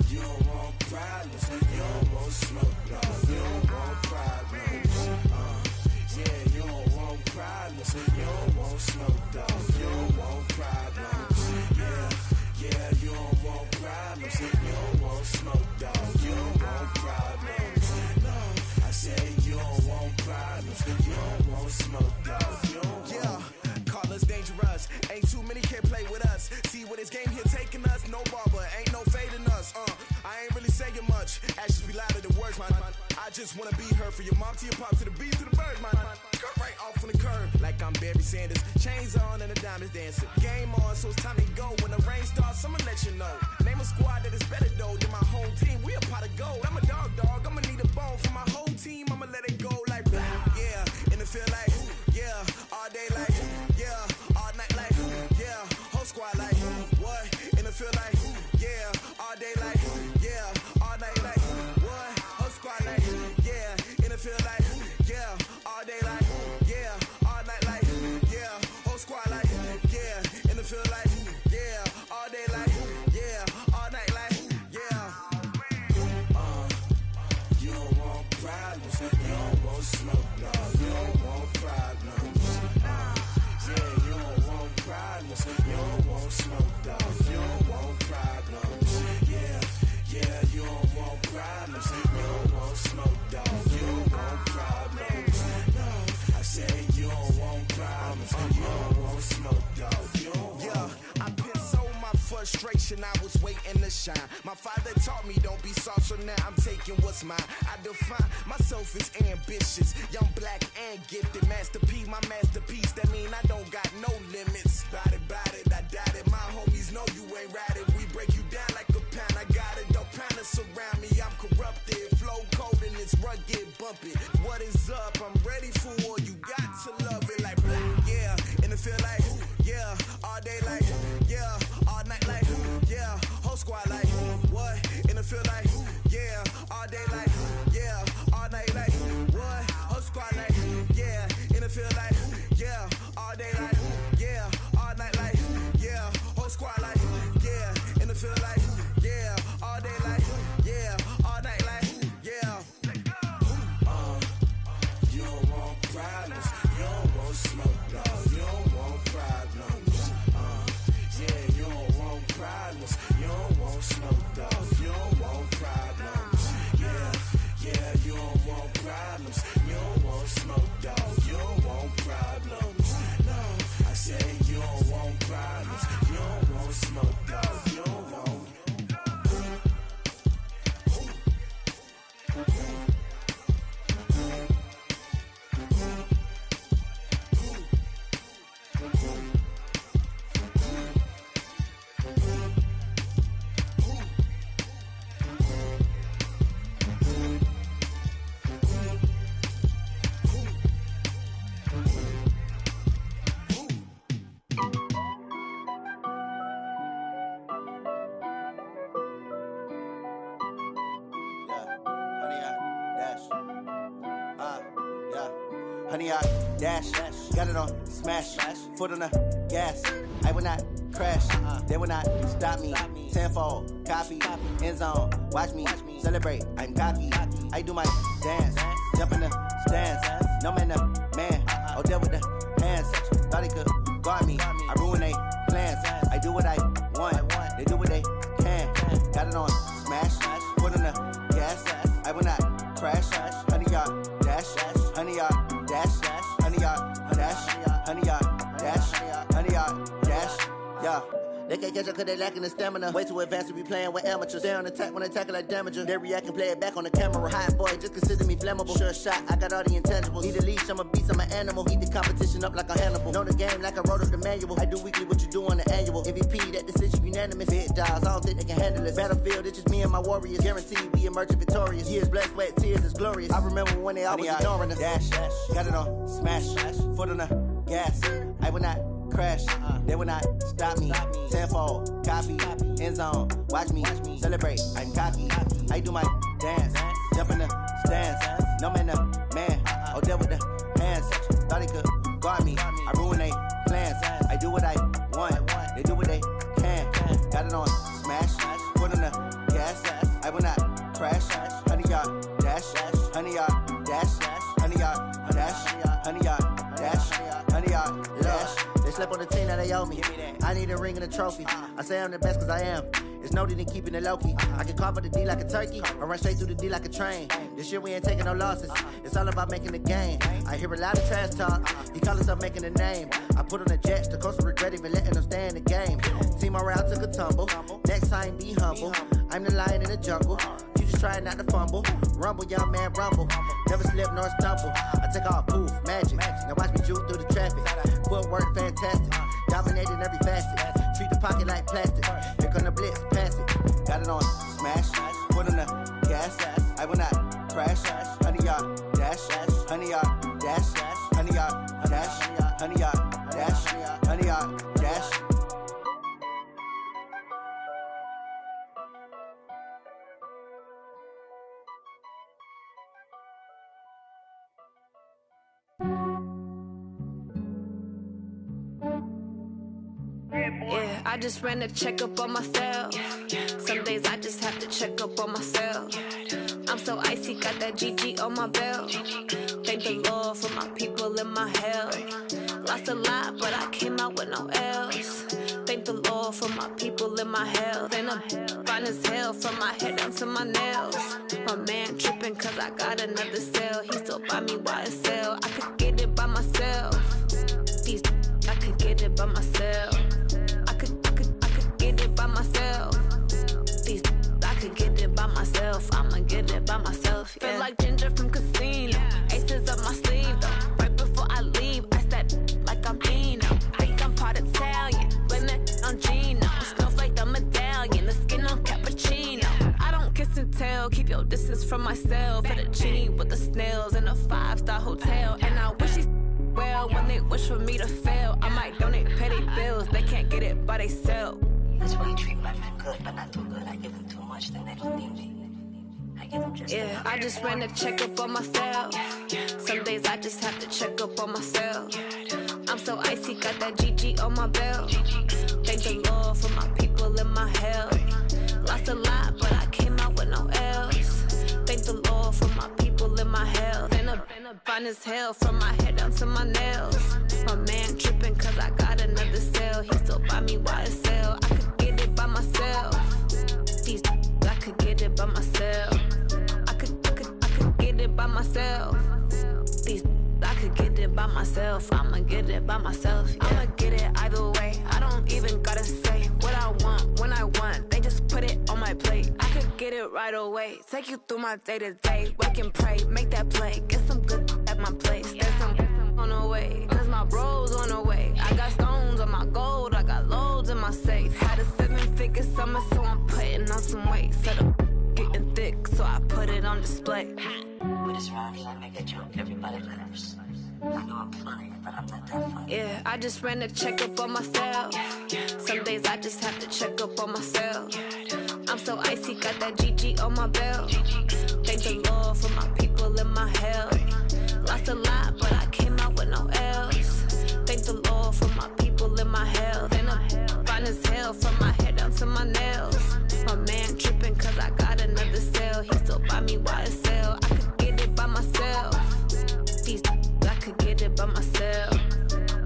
You don't want problems, you don't want smoke, dog. You don't want problems. Yeah, you don't want problems. You don't want smoke, dog. You don't want problems. Yeah, you don't want problems. You don't want smoke, dog. You don't want problems. No, I said you don't want problems. You don't want smoke, dog. You don't want. Call us dangerous. Ain't too many can play with us. See what this game here taking us. No barber, ain't no fading us. I ain't really saying much. Actions be louder than words, man. I just wanna be heard for your mom to your pop to the beat to the birds, man. Cut right off on the curb like I'm Barry Sanders. Chains on and the diamonds dancing. Game on, so it's time to go. When the rain starts, I'ma let you know. Name a squad that is better though than my home team. We a pot of gold. I'm a dog. I'ma need a bone for my whole team. I'ma let it go like blah. Yeah, and it feel like yeah, all day like yeah, all night like yeah, whole squad like what? And it feel like yeah, all day like yeah, all night like what? Whole squad like yeah, and it feel like yeah, all day like yeah, all night like yeah, whole squad like yeah, and it feel like yeah, all day like yeah, all night like yeah. You don't want problems, you don't want smoke, dog. You don't want problems. Yeah, you don't want problems, you don't want smoke, dog. You don't want problems. Yeah, you don't want problems, you don't want smoke, dog. You don't want problems. No, I said you don't want problems, you don't want smoke, dog. You don't want. Yeah, I piss on my frustration, I was waiting to shine. My father taught me don't be soft, so now I'm taking what's mine. I define myself as ambitious, young, black, and gifted. Master P, my masterpiece, that mean I don't got no Honey, I dash, got it on smash, foot on the gas. I will not crash, they will not stop me. Tenfold, copy, end zone, watch me celebrate. I'm cocky, I do my dance, jump in the stands. No man, man, oh, deal with the hands. Thought he could guard me, I ruin they plans. I do what I want, they do what they can. Got it on smash, foot on the gas. I will not crash, honey, y'all dash, honey, y'all dash, honey, y'all dash, honey, y'all dash, honey, y'all dash, yeah. They can't catch up cause they lacking the stamina. Way too advanced to be playing with amateurs. Stay on attack when I tackle like damager. They react and play it back on the camera. Hot boy, just consider me flammable. Sure shot, I got all the intangibles. Need a leash, I'm a beast, I'm an animal. Eat the competition up like a Hannibal. Know the game like I wrote up the manual. I do weekly what you do on the annual. MVP, that decision unanimous. Big dogs, I don't think they can handle it. Battlefield, it's just me and my warriors. Guaranteed we emerging victorious. Years, blood, sweat, tears, it's glorious. I remember when they always ignoring us. Dash, got it on smash, foot on the gas. I will not crash, they will not stop me. Tenfold, copy, end zone, watch me celebrate. I'm cocky, I do my dance, jump in the stands. No man, man, oh, deal with the hands. Thought he could guard me, I ruin they plans. I do what I want, they do what they can. Got it on smash, foot on the gas. I will not crash, honey, y'all dash, honey, y'all dash, honey, y'all dash, honey, y'all dash, honey, y'all dash. They slept on the team that they owe me. I need a ring and a trophy. I say I'm the best cause I am. It's no need in keeping it low-key. I can carve up the D like a turkey or run straight through the D like a train. This year we ain't taking no losses. It's all about making the game. I hear a lot of trash talk. He call himself making a name. I put on the Jets. The coach will regret even letting them stay in the game. Team morale took a tumble. Next time be humble. I'm the lion in the jungle. You just trying not to fumble. Rumble, young man, rumble. Never slip nor stumble. I take off, poof, magic. Now watch me juke through the traffic. Footwork fantastic. Dominating every facet. Treat the pocket like plastic. Here come the blitz, pass it. Got it on smash. Foot on the gas. I will not crash. Honey, y'all dash. Honey, y'all dash. Honey, y'all dash. Honey, y'all dash. Honey, y'all dash. Yeah, I just ran a checkup on myself. Some days I just have to check up on myself. I'm so icy, got that GG on my belt. Thank the Lord for my people in my health. Lost a lot, but I came out with no L's. Thank the Lord for my people in my health. And I'm fine as hell from my head down to my nails. My man tripping cause I got another cell. He still buy me YSL. I could get it by myself. These I could get it by myself. I could get it by myself. These I could get it by myself. I'ma get it by myself. Yeah. Feel like Ginger from Casino. Aces up my sleeve though. Right before I leave, I step like I'm Dino. Think I'm part Italian. Blame that on Gino. Snowflake the medallion. The skin on cappuccino. I don't kiss and tell. Keep your distance from myself. Fettuccine with the snails in a 5-star hotel. And I wish he's well when they wish for me to fail. I might donate petty bills. They can't get it by themselves. That's why you treat my men good, but not too good. I give them too much, then they don't need me. I give them just yeah, I just ran a checkup on myself. Some days I just have to check up on myself. I'm so icy, got that GG on my belt. Thank the Lord for my people in my health. Lost a lot, but I came out with no L's. Thank the Lord for my people in my health. And I'm fine as hell from my head down to my nails. My man tripping cause I got another cell. He still buy me YSL. I could get it by myself. These I could get it by myself. I could get it by myself. These I could get it by myself. I'ma get it by myself. Yeah. I'ma get it either way. I don't even gotta say what I want when I want. They just put it on my plate. I could get it right away. Take you through my day to day. Wake and pray, make that play. Get some good at my place. There's some on the way, cause my bro's on the way. I got safe. Had a 7-figure summer, so I'm putting on some weight. Said I'm getting thick, so I put it on display. With this round here, I make a joke everybody laughs. I know I'm funny, but I'm not that funny. Yeah, I just ran a checkup on myself. Some days I just have to check up on myself. I'm so icy, got that GG on my belt. Thank the Lord for my people and my health. Lost a lot, but I came out with no else. Thank the Lord for my people and my health. And I'm fine as hell from my head down to my nails. My man tripping cause I got another cell. He still buy me YSL. I could get it by myself. These I could get it by myself.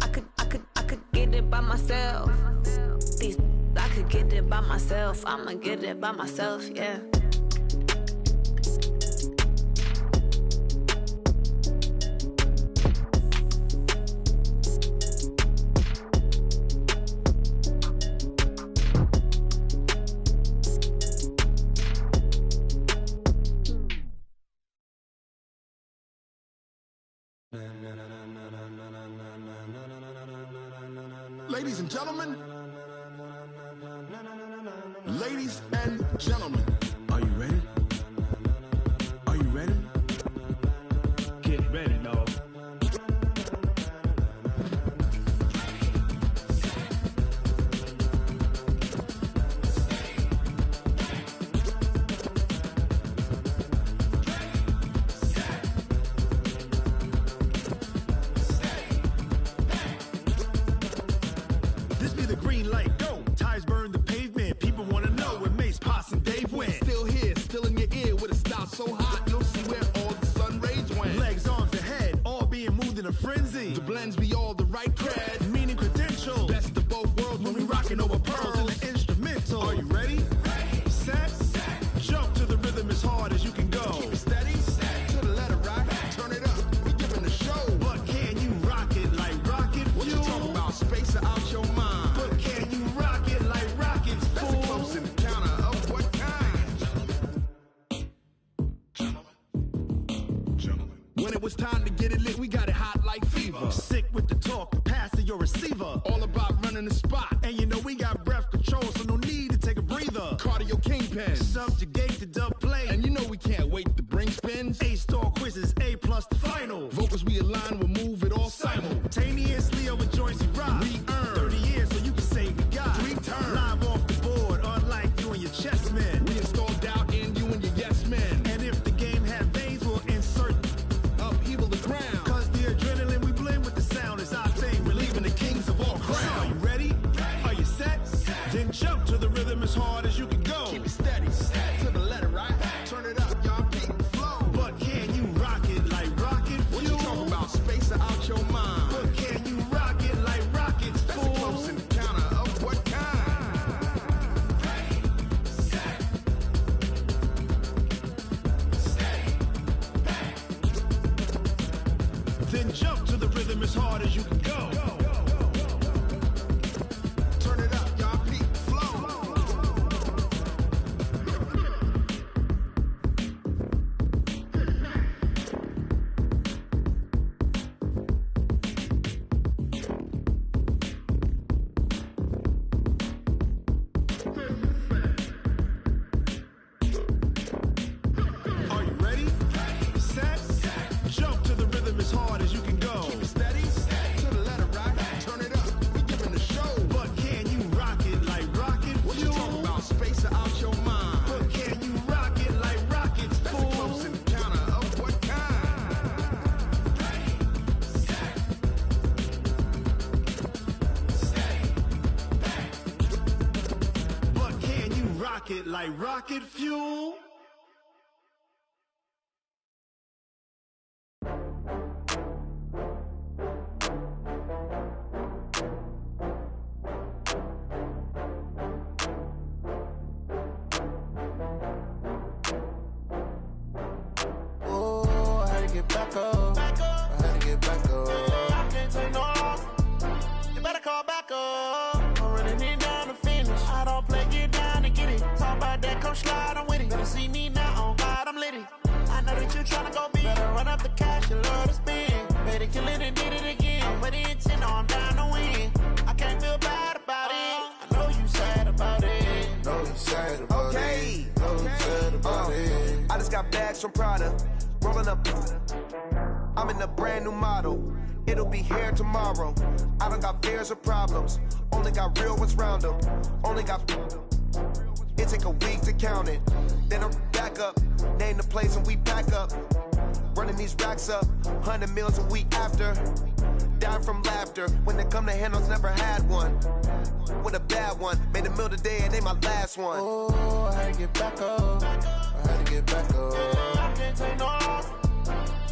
I could get it by myself. These I could get it by myself. I'ma get it by myself, yeah. Ladies and gentlemen, ladies and gentlemen, are you ready? Are you ready? Get ready, dog. This be the green light, go. Tires burn the pavement. People wanna know where Mace, Potts, and Dave went. Still here, still in your ear with a style so hot, you'll see where all the sun rays went. Legs, arms, and head, all being moved in a frenzy. The blends be all the right cred, meaning credentials. Best of both worlds when we rockin' over pearls in the instrumental. Are you ready? Set, jump to the rhythm as hard as you can go. Keep it steady, to the letter right, turn it up, we giving the show. But can you rock it like rocket fuel? What you talking about, space out your mind? But can you rock it like rockets, fool? That's a close encounter of what kind? Gentlemen. When it was time to get it lit, we got it hot like fever. Sick with the talk, pass to your receiver. All about running the spot. And you know we got breath control, so no need to take a breather. Cardio kingpin, subjugate the dub play. And you know we can't wait to bring spins. A-star quizzes, A+ the final. Vocals we align, we'll move it all simultaneously over joints we rock. We earn 30 years, so you can say we got 3 turns. Live off the board, unlike you and your chess men. We install doubt in you and your yes men. And if the game had veins, we'll insert upheaval the ground. Cause the adrenaline we blend with the sound is our thing, relieving the kings of all crowns. So are you ready? Are you set? Then jump to the rhythm as hard as you can go. Keep it steady, to the letter right. Turn it up, y'all, beat the flow. But can you rock it like rocket fuel? What you talking about, space out your mind? But can you rock it like rockets, fool? That's a close encounter of what kind? Then jump to the rhythm as hard as you can go. Turn it up, y'all, beat the flow. Are you ready? Set, jump to the rhythm as hard as you can go. Keep it steady, to the letter right. Turn it up, we giving the show. But can you rock it like rocket fuel? What you talking about, space out your mind? But can you rock it like rockets, fool? That's a close encounter of what kind? But can you rock it like rocket fuel? Oh, I had to get back up. I had to get back up. I can't take no loss. You better call back up. I'm running it down to finish. I don't play, get down and get it. Talk about that, come slide, I'm with it. Better see me now, on God, I'm litty. I know that you tryna go big. Better run up the cash, you love to spend. Better kill it and did it again. I'm with the intent, no, I'm down to win. I can't feel bad about it. I know you bags from Prada. Rolling up, I'm in a brand new model. It'll be here tomorrow. I don't got fears or problems. Only got real ones round them. Only got. It take a week to count it. Then I'm back up. Name the place and we pack up. Running these racks up. 100 meals a week after. Dying from laughter. When they come to handles, never had one. With a bad one. Made a meal today and ain't my last one. Oh, I had to get back up. I had to get back up. I can't take no loss.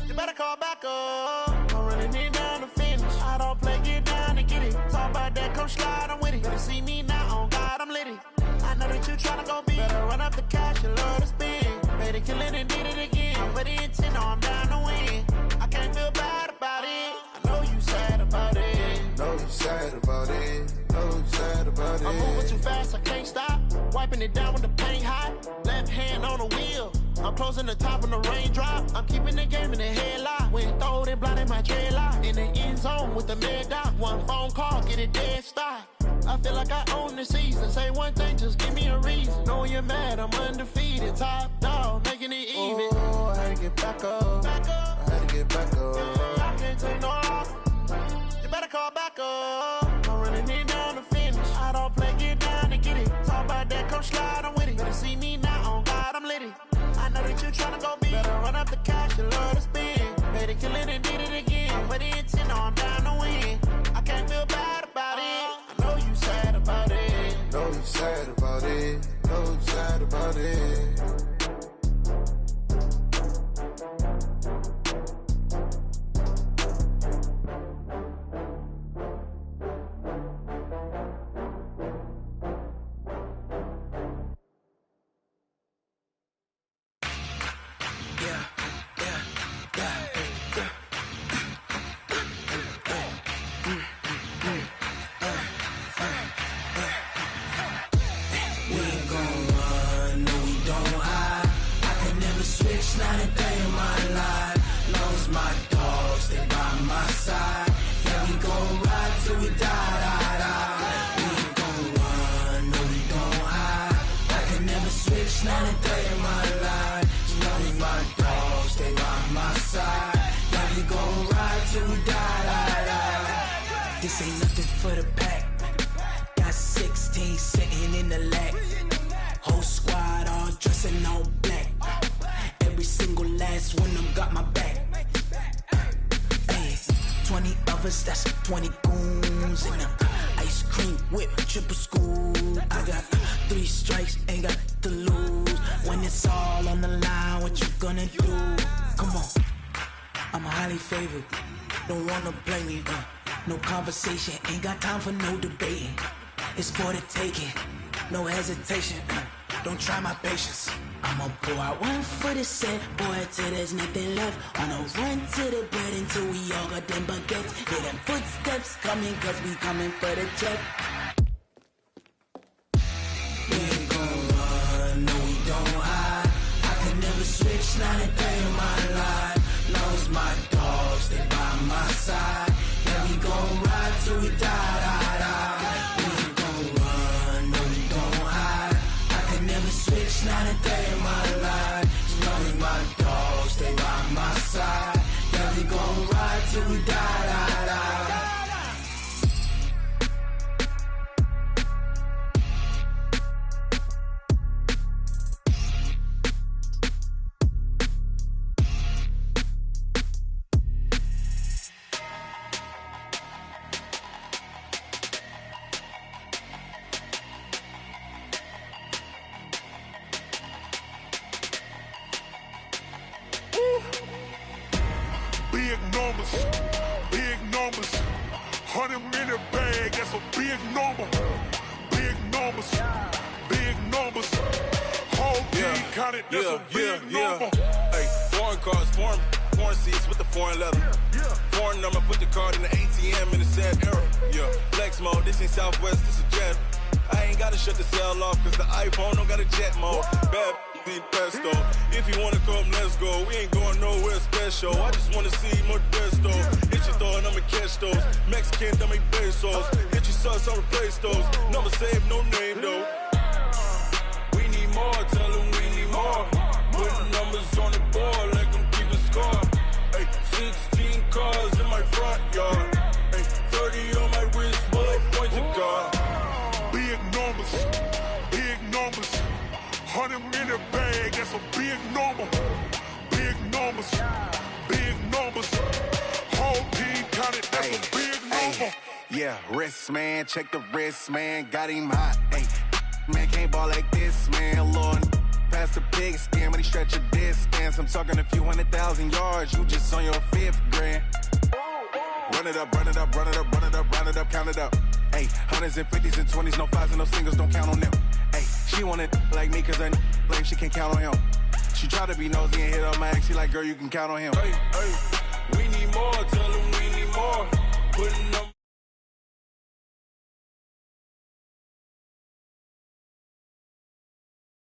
You better call back up. I'm running it down to finish. I don't play, get down and get it. Talk about that, come slide, I'm with it. Better see me now, on God, I'm litty. I know that you tryna go big. Better run up the cash, you love to spend. Made it, kill it, and did it again. But the intent, no, I'm down to win. I can't feel bad about it. I know you sad about it. Know you sad about it. Know you sad about it. I'm moving too fast, I can't stop. Wiping it down with the paint hot. Left hand on the wheel. I'm closing the top when the raindrop. I'm keeping the game in the headlock. When throwed and blinded my dreadlock. In the end zone with the mad dot. One phone call, get it dead stop. I feel like I own the season. Say one thing, just give me a reason. Know you're mad, I'm undefeated. Top dog, making it even. Oh, I had to get back up. I had to get back up. I can't take no loss. You better call back up. I'm running it down to finish. I don't play, get down and get it. Talk about that, come slide, I'm with it. Better see me now, on God, I'm litty. I know that you tryna go big. Better run up the cash, you love to spend. Made it, kill it, and did it again. But the intent, no, I'm down to win. I can't feel bad about it. I know you sad about it. Know you sad about it. Know you sad about it. Not a day in my life. Long as my dogs stay by my side. Yeah, we gon' ride till we die. We ain't gon' run, no, we don't hide. I can never switch, not a day in my life. As long as my dogs stay by my side. Yeah, we gon' ride till we die. This ain't nothing for the pack. Got 16 sitting in the lap. Whole squad all dressing all black. Every single last one of them got my back. Hey, 20 of us, that's 20 goons. And ice cream whip, triple scoop. I got 3 strikes, ain't got to lose. When it's all on the line, what you gonna do? Come on, I'm highly favored. Don't wanna play me, no conversation. Ain't got time for no debating. It's for the taking, no hesitation. Don't try my patience. I'ma pour out one for the set, boy, till there's nothing left. On a run to the bread until we all got them baguettes. Hear them footsteps coming, cause we coming for the check. We ain't gon' run, no, we don't hide. I can never switch, not a day in my life. Long as my dogs stay by my side. Yeah, we gon' ride till we die. We ain't gon' run, no, we don't hide. I can never switch, not a day in my life. As long as my dogs stay by my side. Yeah, we gon' ride till we die. Big numbers, 100 minute bag, that's a big number. Big numbers, whole team counted, that's a big number. Hey, foreign cars, foreign seats with the foreign leather. Foreign number, put the card in the ATM in the sad era. Yeah, flex mode, this ain't Southwest, this is Jet. I ain't gotta shut the cell off, cause the iPhone don't got a jet mode. Bad need pesto. If you wanna come, let's go. We ain't going nowhere special. I just wanna see Modesto. Hit your thought, I'ma catch those. Mexican, don't make pesos. Hit your sauce, I'll replace those. Number save, no name though. We need more, tell them we need more. Put numbers on the board. yard. Hey, 30 on my wrist, what point to God? Big numbers, big numbers. 100 in the bag, that's a big number. Big numbers, big numbers. Whole team counted, that's a big number. Yeah, wrist man, check the wrist man, got him hot. Hey, man can't ball like this, man. Lord, past the pig skin when he stretch a distance. I'm talking a few 100,000 yards, you just on your 5th grand. Run it up, run it up, run it up, run it up, run it up, count it up. Hey, hundreds and 50s and 20s, no 5s and no singles, don't count on them. Hey, she want it like me cause her lame, she can't count on him. She try to be nosy and hit up my ex, she like, girl, you can count on him. Hey, we